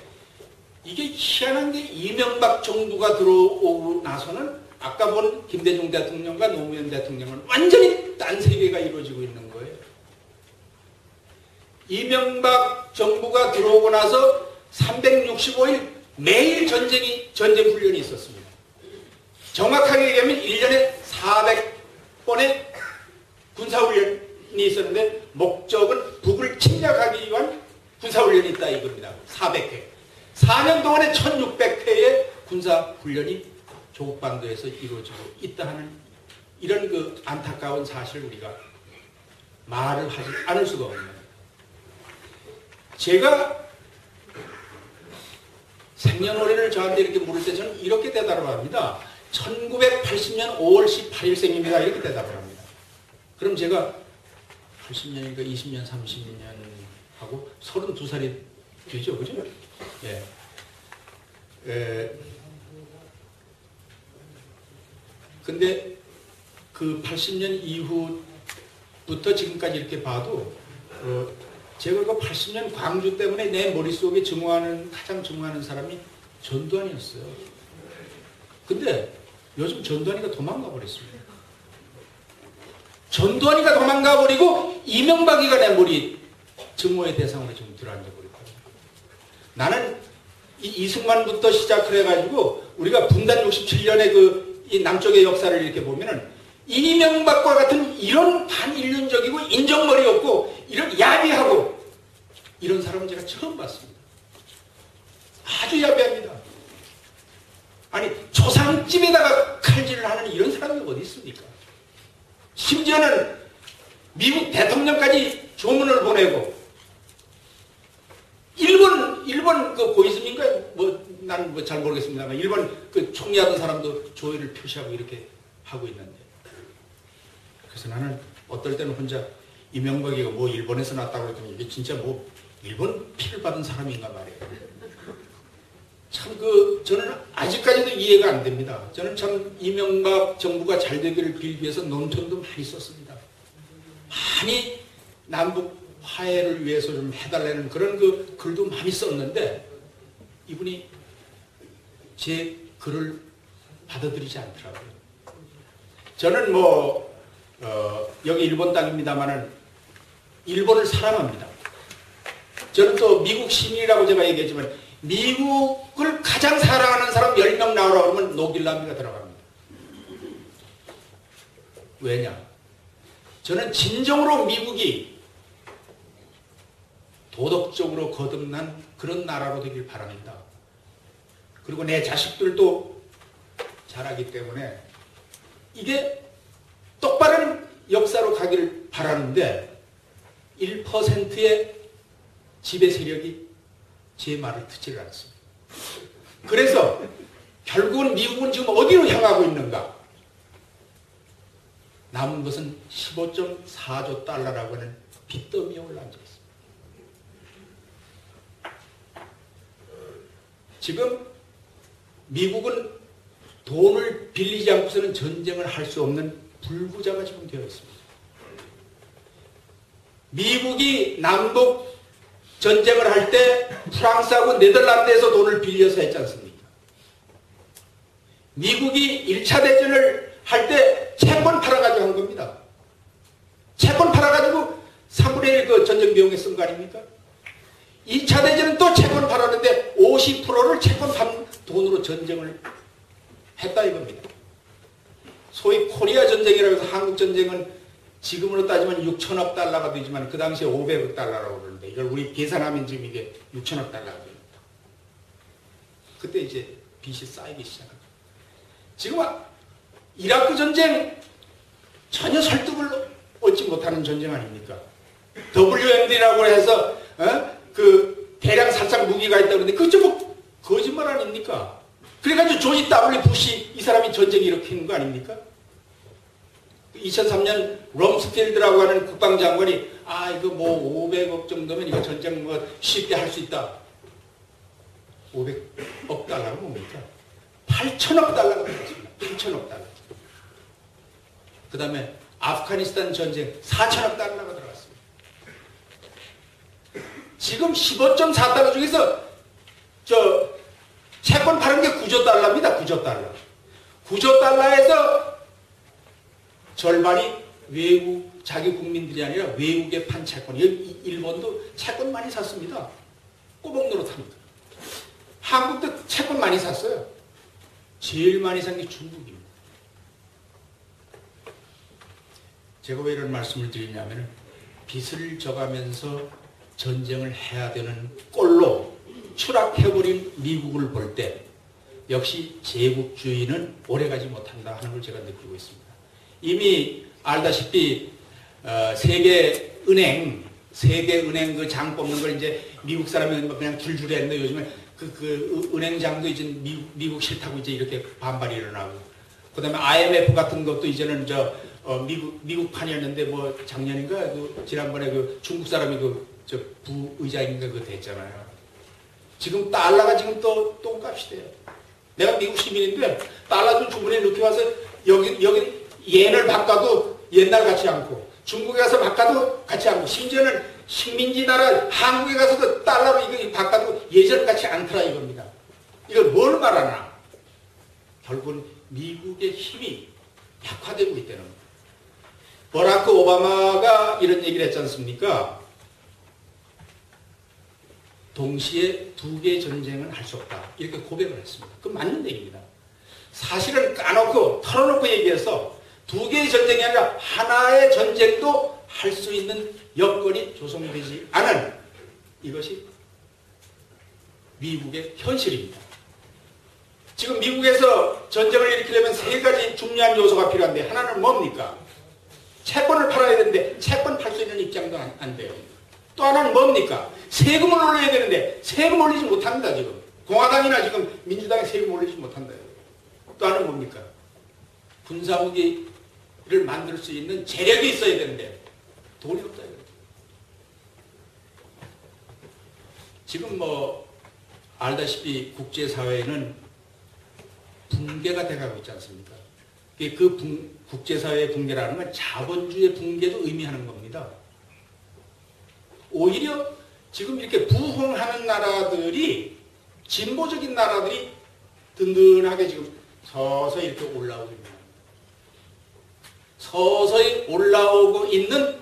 이게 희한한 게 이명박 정부가 들어오고 나서는 아까 본 김대중 대통령과 노무현 대통령은 완전히 딴 세계가 이루어지고 있는 거예요. 이명박 정부가 들어오고 나서 365일 매일 전쟁 훈련이 있었습니다. 정확하게 얘기하면 1년에 400번의 군사훈련이 있었는데 목적은 북을 침략하기 위한 군사훈련이 있다 이겁니다. 400회. 4년 동안에 1600회의 군사훈련이 조국반도에서 이루어지고 있다 하는 이런 안타까운 사실을 우리가 말을 하지 않을 수가 없네요. 제가 생년월일을 저한테 이렇게 물을 때 저는 이렇게 대답을 합니다. 1980년 5월 18일생입니다. 이렇게 대답을 합니다. 그럼 제가 80년이니까 20년, 30년 하고 32살이 되죠. 그죠? 예. 근데 80년 이후부터 지금까지 이렇게 봐도 제가 80년 광주 때문에 내 머릿속에 가장 증오하는 사람이 전두환이었어요. 근데 요즘 전두환이가 도망가 버렸습니다. 전두환이가 도망가 버리고 이명박이가 내 머리 증오의 대상으로 지금 들어앉아 버렸거든요. 나는 이승만부터 시작을 해가지고 우리가 분단 67년의 이 남쪽의 역사를 이렇게 보면은 이명박과 같은 이런 반인륜적이고 인정머리 없고 이런 야비하고 이런 사람은 제가 처음 봤습니다. 아주 야비합니다. 아니 조상집에다가 칼질을 하는 이런 사람이 어디 있습니까? 심지어는 미국 대통령까지 조문을 보내고 일본 고이즈민가 나는 잘 모르겠습니다만 일본 총리하던 사람도 조의를 표시하고 이렇게 하고 있는데 그래서 나는 어떨 때는 혼자 이명박이가 일본에서 났다고 했더니 이게 진짜 일본 피를 받은 사람인가 말이에요. 참 저는 아직까지도 이해가 안 됩니다. 저는 참 이명박 정부가 잘 되기를 빌기 위해서 논평도 많이 썼습니다. 많이 남북 화해를 위해서 좀 해달라는 그런 글도 많이 썼는데 이분이 제 글을 받아들이지 않더라고요. 저는 여기 일본 땅입니다만은 일본을 사랑합니다. 저는 또 미국 시민이라고 제가 얘기했지만 미국을 가장 사랑하는 사람 10명 나오라고 하면 노길남이가 들어갑니다. 왜냐? 저는 진정으로 미국이 도덕적으로 거듭난 그런 나라로 되길 바랍니다. 그리고 내 자식들도 자라기 때문에 이게 똑바른 역사로 가기를 바라는데 1%의 지배 세력이 제 말을 듣지를 않습니다. 그래서 결국은 미국은 지금 어디로 향하고 있는가? 남은 것은 15.4조 달러라고 하는 빚더미에 올라앉아 있습니다. 지금 미국은 돈을 빌리지 않고서는 전쟁을 할 수 없는 불구자가 지금 되어 있습니다. 미국이 남북 전쟁을 할 때 프랑스하고 네덜란드에서 돈을 빌려서 했지 않습니까? 미국이 1차 대전을 할 때 채권 팔아가지고 한 겁니다. 채권 팔아가지고 3분의 1 전쟁 비용에 쓴 거 아닙니까? 2차 대전은 또 채권 팔았는데 50%를 채권 판 돈으로 전쟁을 했다 이겁니다. 소위 코리아 전쟁이라고 해서 한국 전쟁은 지금으로 따지면 6천억 달러가 되지만 그 당시에 500억 달러라고 그러는데 이걸 우리 계산하면 지금 이게 6천억 달러가 됩니다. 그때 이제 빚이 쌓이기 시작합니다. 지금 이라크 전쟁 전혀 설득을 얻지 못하는 전쟁 아닙니까? WMD라고 해서 그 대량 살상 무기가 있다고 그러는데 그거 뭐 거짓말 아닙니까? 그래가지고 조지 W 부시 이 사람이 전쟁 일으키는 거 아닙니까? 2003년 럼스필드라고 하는 국방장관이 이거 뭐 500억 정도면 이거 전쟁 뭐 쉽게 할 수 있다. 500억 달러가 뭡니까? 8천억 달러가 들어갔습니다. 8천억 달러. 그 다음에 아프가니스탄 전쟁 4천억 달러가 들어갔습니다. 지금 15.4달러 중에서 채권 파는 게 9조 달러입니다. 9조 달러. 9조 달러에서 절반이 외국 자기 국민들이 아니라 외국에 판 채권. 일본도 채권 많이 샀습니다. 꼬박 노릇합니다. 한국도 채권 많이 샀어요. 제일 많이 산 게 중국입니다. 제가 왜 이런 말씀을 드리냐면 빚을 져가면서 전쟁을 해야 되는 꼴로 추락해버린 미국을 볼 때 역시 제국주의는 오래가지 못한다 하는 걸 제가 느끼고 있습니다. 이미 알다시피 세계은행 그 장 뽑는 걸 이제 미국 사람이 그냥 줄줄이 했는데 요즘에 그 은행장도 이제 미국 싫다고 이제 이렇게 반발이 일어나고 그 다음에 IMF 같은 것도 이제는 미국판이었는데 뭐 작년인가 지난번에 그 중국 사람이 부의장인가 그거 됐잖아요. 지금 달러가 지금 또 똥값이 돼요. 내가 미국 시민인데 달러 좀 주머니에 넣기 와서 여기 엔을 바꿔도 옛날 같지 않고 중국에 가서 바꿔도 같지 않고 심지어는 식민지 나라 한국에 가서도 달러로 이거 바꿔도 예전 같지 않더라 이겁니다. 이걸 뭘 말하나? 결국은 미국의 힘이 약화되고 있다는 겁니다. 버라크 오바마가 이런 얘기를 했지 않습니까? 동시에 두 개의 전쟁은 할 수 없다. 이렇게 고백을 했습니다. 그건 맞는 얘기입니다. 사실은 까놓고 털어놓고 얘기해서 두 개의 전쟁이 아니라 하나의 전쟁도 할 수 있는 여건이 조성되지 않은 이것이 미국의 현실입니다. 지금 미국에서 전쟁을 일으키려면 세 가지 중요한 요소가 필요한데 하나는 뭡니까? 채권을 팔아야 되는데 채권 팔 수 있는 입장도 안 돼요. 또 하나는 뭡니까? 세금을 올려야 되는데 세금 올리지 못합니다. 지금 공화당이나 지금 민주당이 세금 올리지 못한다. 또 하나는 뭡니까? 군사무기를 만들 수 있는 재력이 있어야 되는데 돈이 없다. 지금 뭐 알다시피 국제사회는 붕괴가 돼가고 있지 않습니까? 그 국제사회의 붕괴라는 건 자본주의의 붕괴도 의미하는 겁니다. 오히려 지금 이렇게 부흥하는 나라들이 진보적인 나라들이 든든하게 지금 서서히 이렇게 올라오고 있는 서서히 올라오고 있는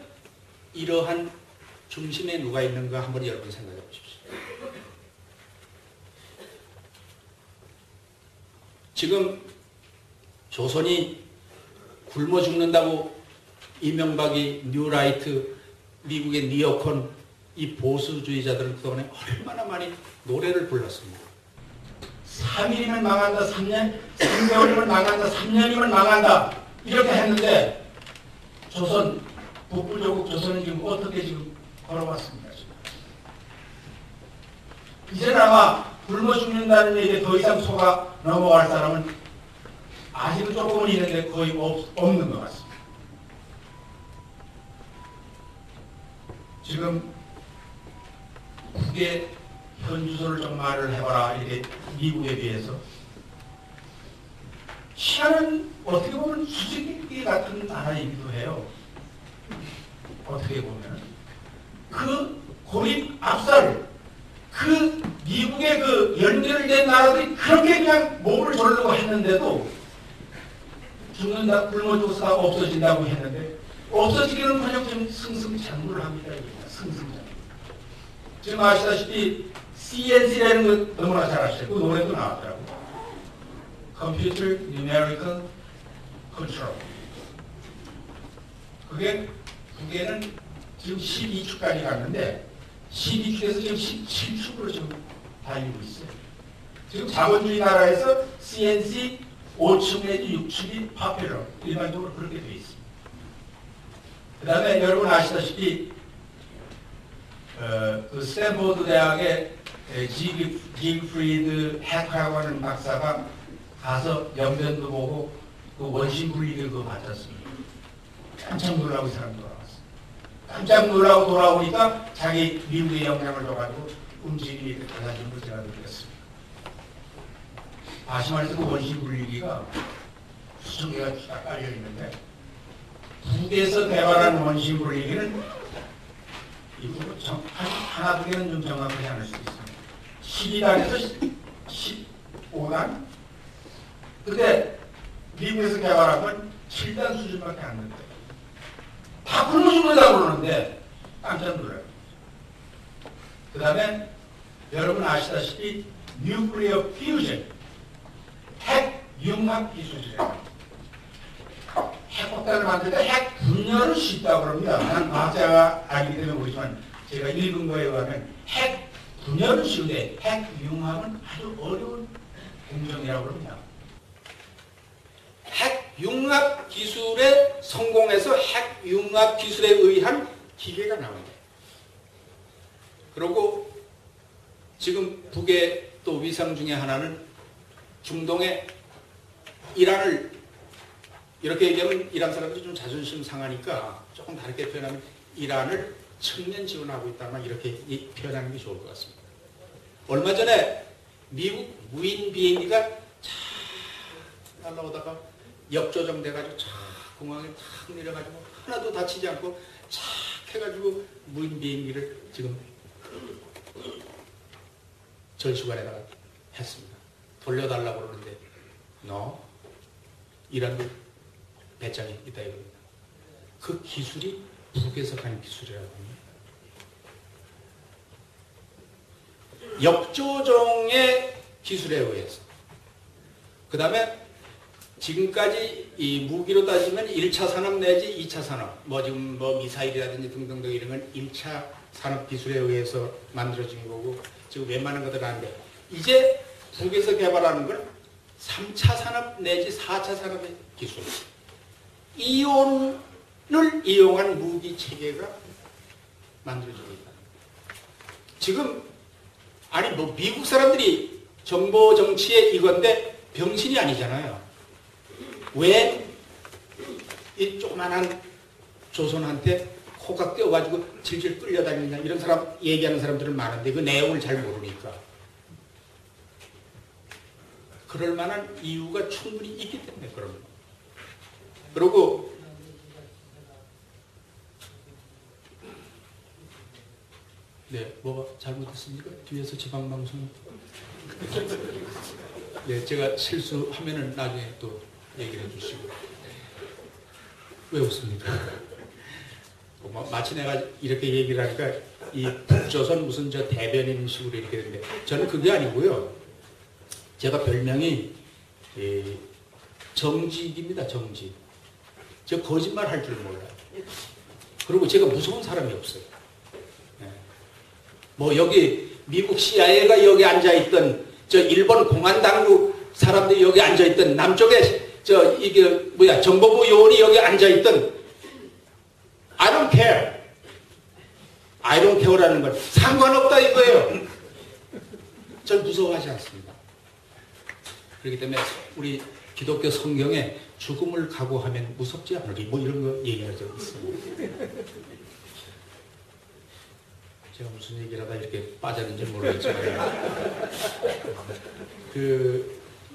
이러한 중심에 누가 있는가 한번 여러분 생각해 보십시오. 지금 조선이 굶어 죽는다고 이명박이 뉴라이트 미국의 니어콘 이 보수주의자들은 그동안에 얼마나 많이 노래를 불렀습니다. 3일이면 망한다. 3년, 3개월이면 망한다. 3년이면 망한다. 이렇게 했는데 조선, 북부조국 조선은 지금 어떻게 지금 걸어왔습니다. 지금. 이제는 아마 굶어 죽는다는 얘기에 더 이상 속아 넘어갈 사람은 아직은 조금은 있는데 거의 없는 것 같습니다. 지금 국의 현주소를 좀 말을 해봐라. 이렇게 미국에 비해서 시아는 어떻게 보면 수직기 같은 나라이기도 해요. 어떻게 보면 그 고립 압살 그 미국의 그 연결된 나라들이 그렇게 그냥 몸을 조르려고 했는데도 죽는다 굶어 죽어서 없어진다고 했는데 없어지기는커녕 좀 승승장구를 합니다. 승승장구. 지금 아시다시피 CNC라는 거 너무나 잘 아시죠? 그 노래도 나왔더라고요. Computer Numerical Control. 그게 북에는 지금 12축까지 갔는데 12축에서 지금 17축으로 지금 달리고 있어요. 지금 자본주의 나라에서 CNC 5축 내지 6축이 파퓰러 일반적으로 그렇게 되어 있습니다. 그 다음에 여러분 아시다시피 그 스탠포드 대학의 지그프리드 해커라고 하는 박사가 가서 연변도 보고 그 원심 분리를 그거 봤잖습니까? 깜짝 놀라고 이 사람 돌아왔어요. 깜짝 놀라고 돌아오니까 자기 미국의 영향을 줘가지고 움직임이 이렇게 달라지는 걸 제가 느꼈습니다. 다시 말해서 그 원심 분리기가 수천 개가 딱 깔려있는데 북에서 개발한 원심 분리기는 이거 하나 두 개는 좀 정확하지 않을 수도 있습니다. 12단에서 15단? 근데 미국에서 개발한 건 7단 수준밖에 안 된대. 다 굶어 죽는다고 그러는데 깜짝 놀라요. 그 다음에 여러분 아시다시피 뉴클리어 퓨전, 핵 융합 기술이래요. 핵폭탄을 만들 때 핵 분열을 쉽다고 그럽니다. 난 과학자가 아니기 때문에 모르지만 제가 읽은 거에 의하면 핵 분열은 쉬운데 핵 융합은 아주 어려운 공정이라고 그럽니다. 핵 융합 기술에 성공해서 핵 융합 기술에 의한 기계가 나옵니다. 그리고 지금 북의 또 위상 중에 하나는 중동의 이란을 이렇게 얘기하면 이란 사람들이 좀 자존심 상하니까 조금 다르게 표현하면 이란을 측면 지원하고 있다면 이렇게 표현하는 게 좋을 것 같습니다. 얼마 전에 미국 무인 비행기가 쫙 날아오다가 역조정돼가지고 쫙 공항에 탁 내려가지고 하나도 다치지 않고 쫙 해가지고 무인 비행기를 지금 전시관에다가 했습니다. 돌려달라고 그러는데 이란도 배짱이 있다 이겁니다. 그 기술이 북에서 간 기술이라고 합니다. 역조종의 기술에 의해서. 그 다음에 지금까지 이 무기로 따지면 1차 산업 내지 2차 산업, 지금 미사일이라든지 등등등 이런 건 1차 산업 기술에 의해서 만들어진 거고, 지금 웬만한 것들은 아닌데, 이제 북에서 개발하는 건 3차 산업 내지 4차 산업의 기술. 이온을 이용한 무기 체계가 만들어지고 있다. 지금 미국 사람들이 정보 정치에 이건데 병신이 아니잖아요. 왜 이 조그만한 조선한테 코가 껴가지고 질질 끌려다니냐 이런 사람 얘기하는 사람들은 많은데 그 내용을 잘 모르니까. 그럴 만한 이유가 충분히 있기 때문에 그런 거예요. 그리고 뭐가 잘못했습니까? 뒤에서 지방방송. 네, 제가 실수하면은 나중에 또 얘기를 해주시고. 왜 웃습니까? 마치 내가 이렇게 얘기를 하니까 이 북조선 무슨 대변인식으로 이렇게 되는데 저는 그게 아니고요. 제가 별명이 정직입니다. 정직. 제가 거짓말 할 줄 몰라요. 그리고 제가 무서운 사람이 없어요. 여기 미국 CIA가 여기 앉아있던 일본 공안당국 사람들이 여기 앉아있던 남쪽에 정보부 요원이 여기 앉아있던 I don't care. I don't care라는 건 상관없다 이거예요. 전 무서워하지 않습니다. 그렇기 때문에 우리 기독교 성경에 죽음을 각오하면 무섭지 않으리 이런 거 얘기가 좀 있습니다. 제가 무슨 얘기를 하다 이렇게 빠졌는지 모르겠지만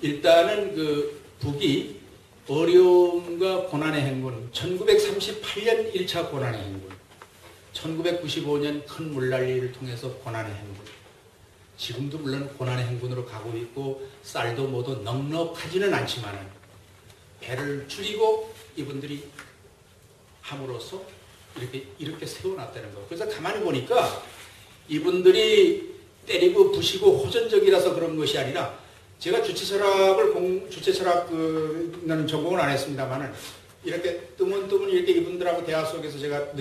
일단은 북이 어려움과 고난의 행군 1938년 1차 고난의 행군 1995년 큰 물난리를 통해서 고난의 행군 지금도 물론 고난의 행군으로 가고 있고 쌀도 모두 넉넉하지는 않지만 배를 줄이고 이분들이 함으로써 이렇게 세워놨다는 거. 그래서 가만히 보니까 이분들이 때리고 부시고 호전적이라서 그런 것이 아니라 제가 주체철학을 주체철학 나는 전공을 안 했습니다만은 이렇게 뜨문뜨문 이렇게 이분들하고 대화 속에서 제가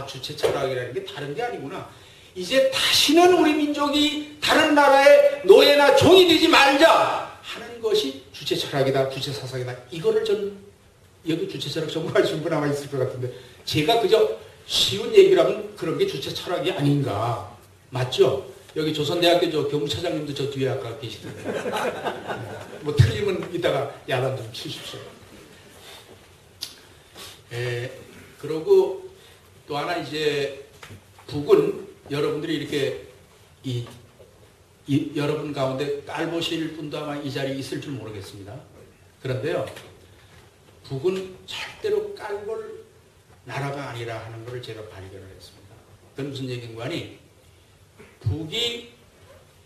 주체 철학이라는 게 다른 게 아니구나. 이제 다시는 우리 민족이 다른 나라의 노예나 종이 되지 말자 하는 것이 주체 철학이다, 주체 사상이다. 이거를 여기 주체 철학 전공하신 분 아마 있을 것 같은데, 제가 그저 쉬운 얘기라면 그런 게 주체 철학이 아닌가. 맞죠? 여기 조선대학교 저 교무차장님도 저 뒤에 아까 계시던데. 뭐 틀리면 이따가 야단 좀 치십시오. 그러고 또 하나 이제 북은 여러분들이 이렇게 여러분 가운데 깔보실 분도 아마 이 자리에 있을 줄 모르겠습니다. 그런데요, 북은 절대로 깔볼 나라가 아니라 하는 것을 제가 발견을 했습니다. 그건 무슨 얘기인가 하니, 북이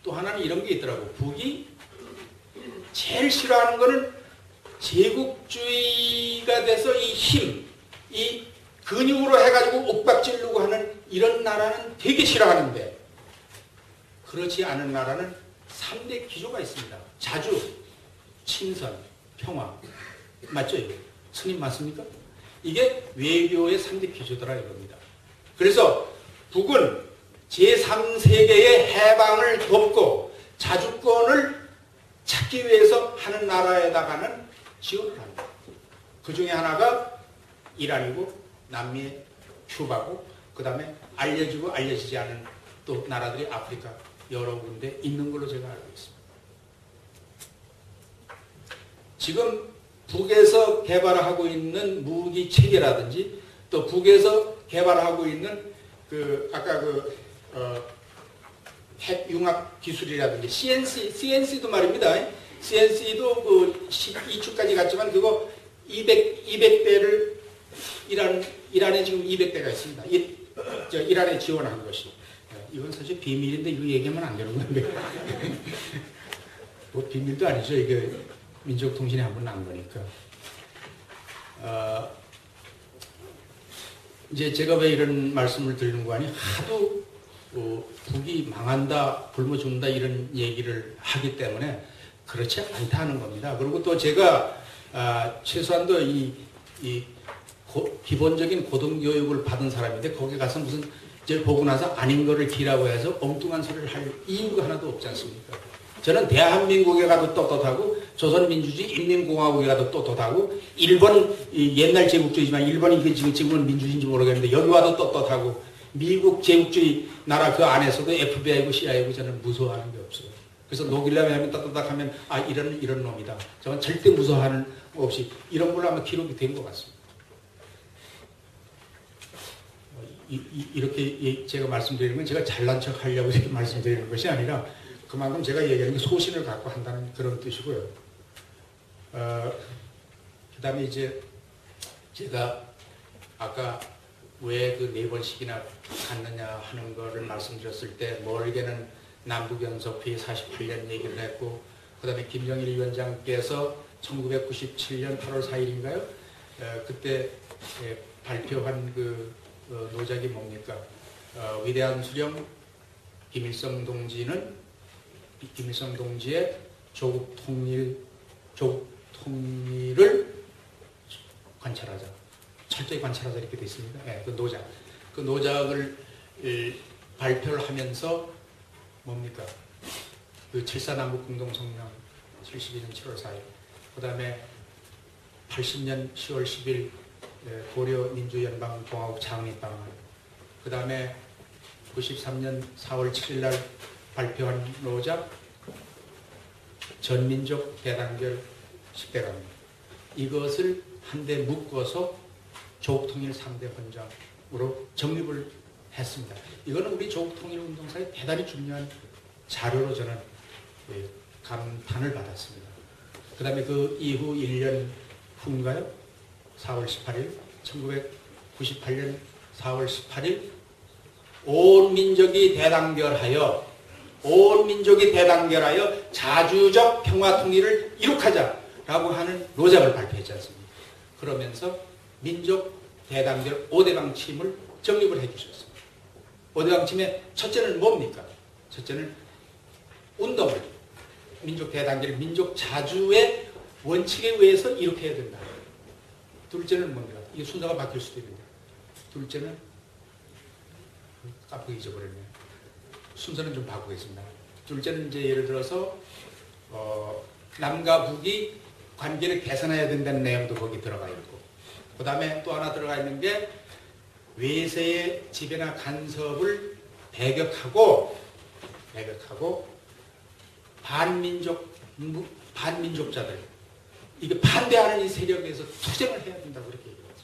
또 하나는 이런 게 있더라고. 북이 제일 싫어하는 거는 제국주의가 돼서 이 힘, 이 근육으로 해가지고 옥박지르고 하는 이런 나라는 되게 싫어하는데, 그렇지 않은 나라는 3대 기조가 있습니다. 자주, 친선, 평화. 맞죠? 이게? 스님 맞습니까? 이게 외교의 3대 기조더라 이겁니다. 그래서 북은 제3세계의 해방을 돕고 자주권을 찾기 위해서 하는 나라에다가는 지원을 합니다. 그 중에 하나가 이란이고, 남미의 큐바고, 그 다음에 알려지고 알려지지 않은 또 나라들이 아프리카 여러 군데 있는 걸로 제가 알고 있습니다. 지금 북에서 개발하고 있는 무기 체계라든지, 또 북에서 개발하고 있는 아까 핵융합 기술이라든지 CNC도 말입니다. CNC도 그 12주까지 갔지만 그거 200대를 이란에 지금 200대가 있습니다. 이란에 지원한 것이. 이건 사실 비밀인데 이거 얘기하면 안 되는 건데. 뭐 비밀도 아니죠. 이게 민족통신에 한번 난 거니까. 이제 제가 왜 이런 말씀을 드리는 거 아니, 하도 북이 망한다, 굶어 죽는다 이런 얘기를 하기 때문에 그렇지 않다는 겁니다. 그리고 또 제가 최소한도 기본적인 고등교육을 받은 사람인데, 거기 가서 무슨 이제 보고 나서 아닌 거를 기라고 해서 엉뚱한 소리를 할 이유가 하나도 없지 않습니까? 저는 대한민국에 가도 떳떳하고, 조선민주주의 인민공화국에 가도 떳떳하고, 일본 옛날 제국주의지만 일본이 이게 지금은 민주주의인지 모르겠는데 여기 와도 떳떳하고, 미국 제국주의 나라 그 안에서도 FBI고 CIA고 저는 무서워하는 게 없어요. 그래서 녹일라면 하면 따따닥하면 이런 놈이다. 저는 절대 무서워하는 거 없이 이런 걸로 아마 기록이 된 것 같습니다. 이렇게 제가 말씀드리는 건 제가 잘난 척 하려고 이렇게 말씀드리는 것이 아니라, 그만큼 제가 얘기하는 게 소신을 갖고 한다는 그런 뜻이고요. 그 다음에 이제 제가 아까 왜 그 4번씩이나 갔느냐 하는 거를 말씀드렸을 때, 멀게는 남북연석회의 48년 얘기를 했고, 그 다음에 김정일 위원장께서 1997년 8월 4일인가요? 그때 발표한 그 노작이 뭡니까? 위대한 수령 김일성 동지의 조국 통일을 관찰하자. 철저히 관찰하자 이렇게 되어 있습니다. 그 노작. 그 노작을 발표를 하면서 뭡니까? 그 7.4 남북공동성명 72년 7월 4일. 그 다음에 80년 10월 10일 고려민주연방공화국 창립방안. 그 다음에 93년 4월 7일 날 발표한 노작 전민족 대단결 10대갑니다. 이것을 한데 묶어서 조국통일 3대 헌장으로 정립을 했습니다. 이거는 우리 조국통일운동사에 대단히 중요한 자료로 저는 감탄을 받았습니다. 그 다음에 그 이후 1년 후인가요? 4월 18일, 1998년 4월 18일 온 민족이 대단결하여 자주적 평화통일을 이룩하자라고 하는 노작을 발표했지 않습니까? 그러면서 민족 대단결 5대 방침을 정립을 해주셨습니다. 5대 방침의 첫째는 뭡니까? 첫째는 운동을, 민족 대단결, 민족 자주의 원칙에 의해서 이룩해야 된다. 둘째는 뭡니까? 이게 순서가 바뀔 수도 있는데. 둘째는 깜빡 잊어버렸네요. 순서는 좀 바꾸겠습니다. 둘째는 이제 예를 들어서 남과 북이 관계를 개선해야 된다는 내용도 거기 들어가 있고, 그 다음에 또 하나 들어가 있는 게 외세의 지배나 간섭을 배격하고 반민족자들, 이게 반대하는 이 세력에서 투쟁을 해야 된다고 그렇게 얘기하죠.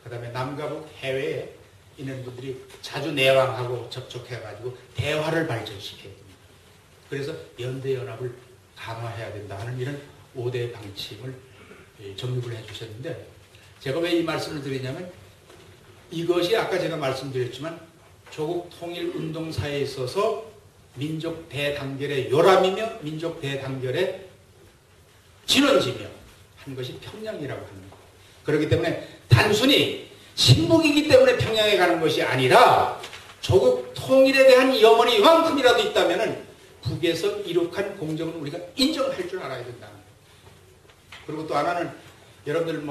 그 다음에 남과 북 해외에 있는 분들이 자주 내왕하고 접촉해가지고 대화를 발전시켜야 됩니다. 그래서 연대연합을 강화해야 된다 하는 이런 5대 방침을 정립을 해주셨는데, 제가 왜 이 말씀을 드리냐면 이것이 아까 제가 말씀드렸지만 조국 통일운동사에 있어서 민족 대단결의 요람이며 민족 대단결의 진원지며 한 것이 평양이라고 합니다. 그렇기 때문에 단순히 친북이기 때문에 평양에 가는 것이 아니라 조국 통일에 대한 염원이 이만큼이라도 있다면 북에서 이룩한 공정을 우리가 인정할 줄 알아야 된다. 그리고 또 하나는 여러분들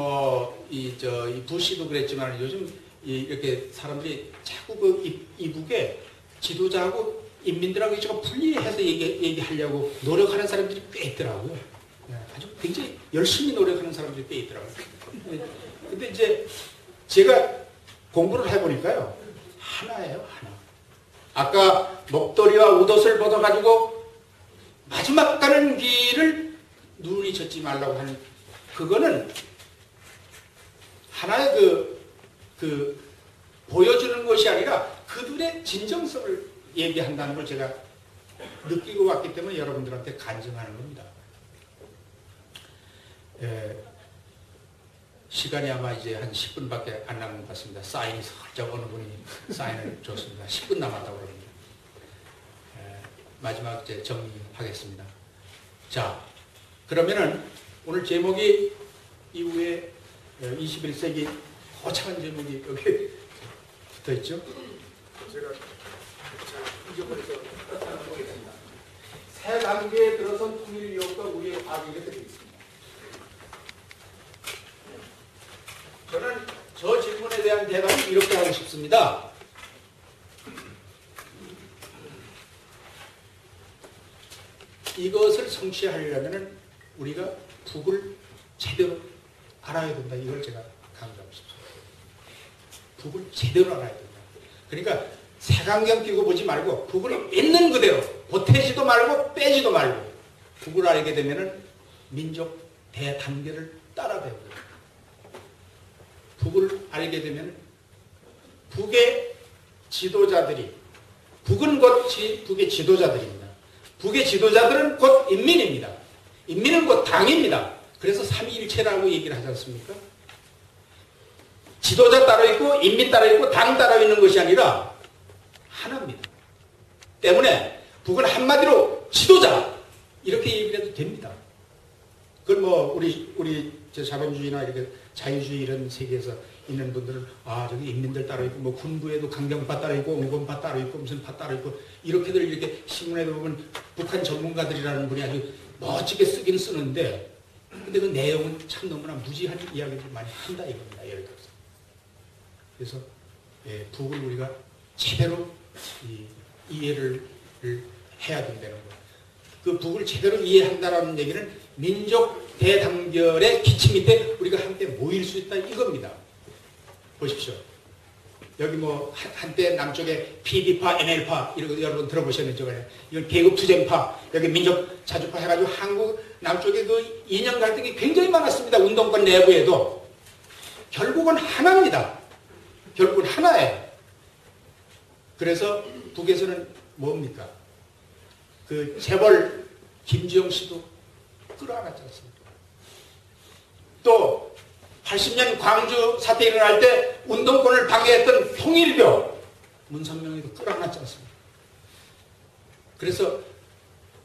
이 부시도 그랬지만 요즘 이렇게 사람들이 자꾸 이북에 지도자하고 인민들하고 좀 분리해서 얘기하려고 노력하는 사람들이 꽤 있더라고요. 아주 굉장히 열심히 노력하는 사람들이 꽤 있더라고요. 근데 이제 제가 공부를 해보니까요, 하나예요, 하나. 아까 목도리와 웃옷을 벗어가지고 마지막 가는 길을 눈이 젖지 말라고 하는, 그거는 하나의 보여주는 것이 아니라 그들의 진정성을 얘기한다는 걸 제가 느끼고 왔기 때문에 여러분들한테 간증하는 겁니다. 시간이 아마 이제 한 10분밖에 안 남은 것 같습니다. 사인이 살짝 어느 분이 사인을 줬습니다. 10분 남았다고 그럽니다. 마지막 이제 정리하겠습니다. 자, 그러면은 오늘 제목이 이후에 21세기 거창한 제목이 여기 붙어 있죠? 제가 잊어버려서 보겠습니다. 새 단계에 들어선 통일 위협과 우리의 과기가 되어 있습니다. 저는 저 질문에 대한 대답을 이렇게 하고 싶습니다. 이것을 성취하려면 우리가 북을 제대로 알아야 된다. 이걸 제가 강조하고 싶습니다. 북을 제대로 알아야 된다. 그러니까 색안경 끼고 보지 말고 북을 있는 그대로 보태지도 말고 빼지도 말고 북을 알게 되면 민족 대단계를 따라 배우고, 북을 알게 되면 북의 지도자들이, 북은 곧 북의 지도자들입니다. 북의 지도자들은 곧 인민입니다. 인민은 곧 당입니다. 그래서 삼위일체라고 얘기를 하지 않습니까? 지도자 따로 있고 인민 따로 있고 당 따로 있는 것이 아니라 하나입니다. 때문에 북은 한마디로 지도자 이렇게 얘기를 해도 됩니다. 그걸 우리 자본주의나 이렇게 자유주의 이런 세계에서 있는 분들은 저기 인민들 따로 있고 군부에도 강경파 따로 있고 응원파 따로 있고 무슨 파 따로 있고 이렇게들 이렇게 신문에 보면 북한 전문가들이라는 분이 아주 멋지게 쓰긴 쓰는데, 근데 그 내용은 참 너무나 무지한 이야기를 많이 한다 이겁니다. 예를 들어서. 그래서 북을 우리가 제대로 이해를 해야 된다는 거예요. 그 북을 제대로 이해한다는 얘기는 민족 대단결의 기치 밑에 우리가 함께 모일 수 있다 이겁니다. 보십시오. 여기 한때 남쪽에 PD파, NL파 이런 거 여러분 들어보셨는지 이건 계급투쟁파, 여기 민족자주파 해가지고 한국 남쪽에 그 이념 갈등이 굉장히 많았습니다. 운동권 내부에도. 결국은 하나입니다. 결국은 하나예요. 그래서 북에서는 뭡니까? 그 재벌 김주영 씨도 끌어안았지 않습니까? 또 80년 광주 사태 일어날 때 운동권을 방해했던 통일교 문선명이도 끌어안았지 않습니까? 그래서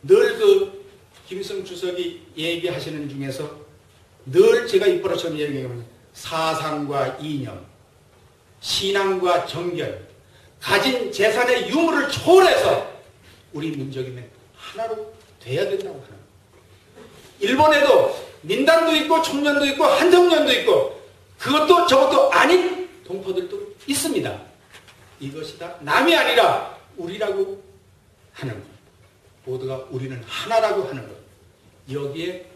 늘 김일성 주석이 얘기하시는 중에서 늘 제가 입버릇처럼 얘기하면 사상과 이념, 신앙과 정견, 가진 재산의 유무를 초월해서 우리 민족이면 하나로 돼야 된다고 하는. 일본에도 민단도 있고 총련도 있고 한정련도 있고 그것도 저것도 아닌 동포들도 있습니다. 이것이 다 남이 아니라 우리라고 하는 것. 모두가 우리는 하나라고 하는 것. 여기에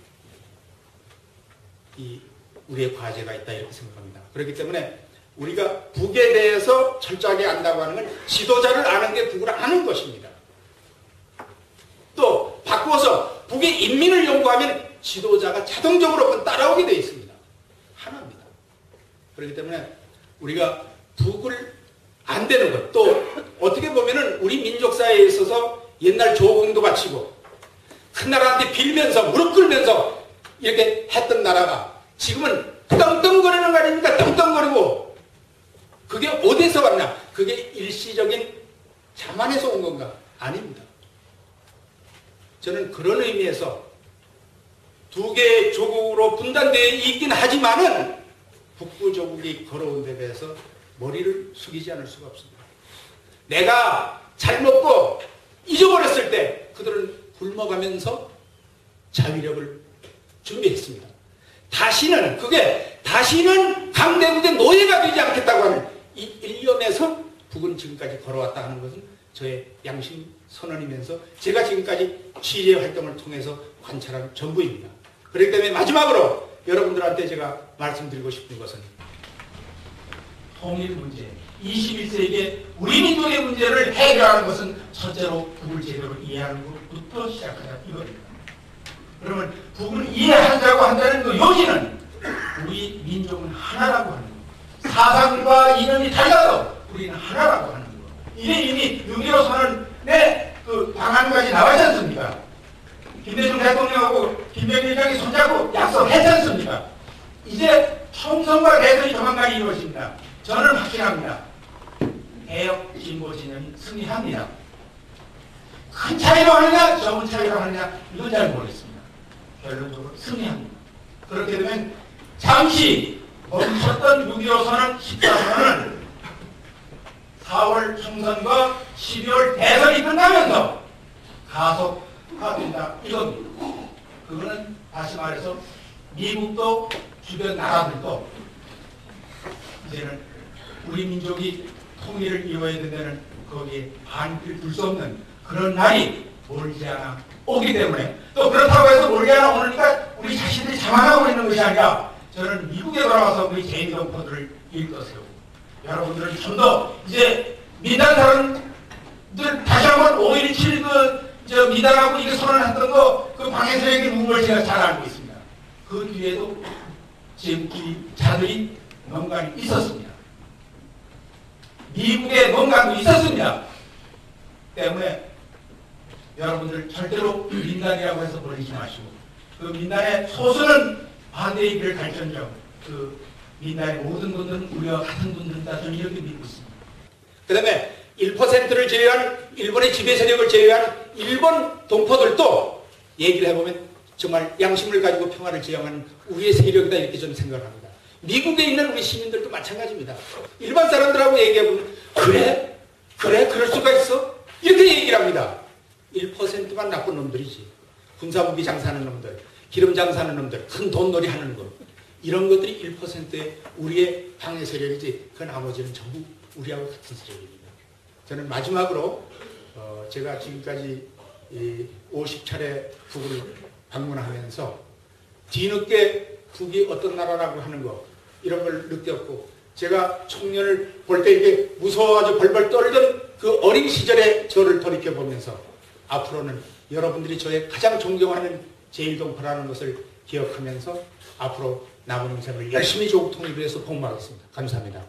우리의 과제가 있다 이렇게 생각합니다. 그렇기 때문에 우리가 북에 대해서 철저하게 안다고 하는 건 지도자를 아는 게 북을 아는 것입니다. 또 바꾸어서 북의 인민을 연구하면 지도자가 자동적으로 따라오게 되어 있습니다. 하나입니다. 그렇기 때문에 우리가 북을 안 되는 것, 또 어떻게 보면은 우리 민족사에 있어서 옛날 조공도 바치고 큰 나라한테 빌면서 무릎 꿇으면서 이렇게 했던 나라가 지금은 떵떵거리는 거 아닙니까? 떵떵거리고 그게 어디서 왔나? 그게 일시적인 자만에서 온 건가? 아닙니다. 저는 그런 의미에서 두 개의 조국으로 분단되어 있긴 하지만은 북부 조국이 걸어온 데 대해서 머리를 숙이지 않을 수가 없습니다. 내가 잘 먹고 잊어버렸을 때 그들은 굶어가면서 자위력을 준비했습니다. 다시는 강대국의 노예가 되지 않겠다고 하는 이 일념에서 북은 지금까지 걸어왔다 하는 것은 저의 양심 선언이면서 제가 지금까지 취재 활동을 통해서 관찰한 전부입니다. 그렇기 때문에 마지막으로 여러분들한테 제가 말씀드리고 싶은 것은 통일 문제, 21세기의 우리 민족의 문제를 해결하는 것은 첫째로 북을 제대로 이해하는 것부터 시작하자 이겁니다. 그러면 북을 이해하자고 한다는 그 요지는 우리 민족은 하나라고 하는 것. 사상과 이념이 달라도 우리는 하나라고 하는 것. 이게 이미 6.15 선언의 그 방안까지 나와 있지 않습니까? 김대중 대통령하고 김정일 위원장이 손잡고 약속했지 않습니까? 이제 총선과 대선이 조만간 이루어집니다. 저는 확신합니다. 개혁 진보 진영이 승리합니다. 큰 차이로 하느냐 적은 차이로 하느냐 이건 잘 모르겠습니다. 결론적으로 승리합니다. 그렇게 되면 잠시 멈췄던 6.15 선언 14선언은 4월 총선과 12월 대선이 끝나면서 가속화된다 이겁니다. 그거는 다시 말해서 미국도 주변 나라들도 이제는 우리 민족이 통일을 이루어야 된다는 거기에 반기를 둘 수 없는 그런 날이 멀지 않아 오기 때문에 또 그렇다고 해서 멀지 않아 오니까 우리 자신들이 자만하고 있는 것이 아니라 저는 미국에 돌아와서 우리 제2동포들을 일떠세우고 여러분들은 좀 더 이제 민단 사람들 다시 한번 5.17 미단하고 이게 선언했던 거 그 방해서에게 누군걸 제가 잘 알고 있습니다. 그 뒤에도 제국주의자들이 뭔가는 있었습니다. 미국의 뭔가도 있었습니다. 때문에 여러분들 절대로 민단이라고 해서 버리지 마시고 그 민단의 소수는 반대의 길을 갈전정 그 민단의 모든 분들은 우리와 같은 분들이다 저는 이렇게 믿고 있습니다. 그 다음에 1%를 제외한 일본의 지배 세력을 제외한 일본 동포들도 얘기를 해보면 정말 양심을 가지고 평화를 지향하는 우리의 세력이다 이렇게 저는 생각을 합니다. 미국에 있는 우리 시민들도 마찬가지입니다. 일반 사람들하고 얘기해보면 그래? 그럴 수가 있어? 이렇게 얘기를 합니다. 1%만 나쁜 놈들이지. 군사무기 장사하는 놈들, 기름 장사하는 놈들, 큰 돈놀이 하는 것. 이런 것들이 1%의 우리의 방해 세력이지 그 나머지는 전부 우리하고 같은 세력입니다. 저는 마지막으로 제가 지금까지 50차례 북을 방문하면서 뒤늦게 북이 어떤 나라라고 하는 거 이런 걸 느꼈고 제가 청년을 볼 때 이게 무서워가지고 벌벌 떨던 그 어린 시절의 저를 돌이켜보면서 앞으로는 여러분들이 저의 가장 존경하는 제1동포라는 것을 기억하면서 앞으로 남은 인생을 열심히 조국 통일을 위해서 복무하겠습니다. 감사합니다.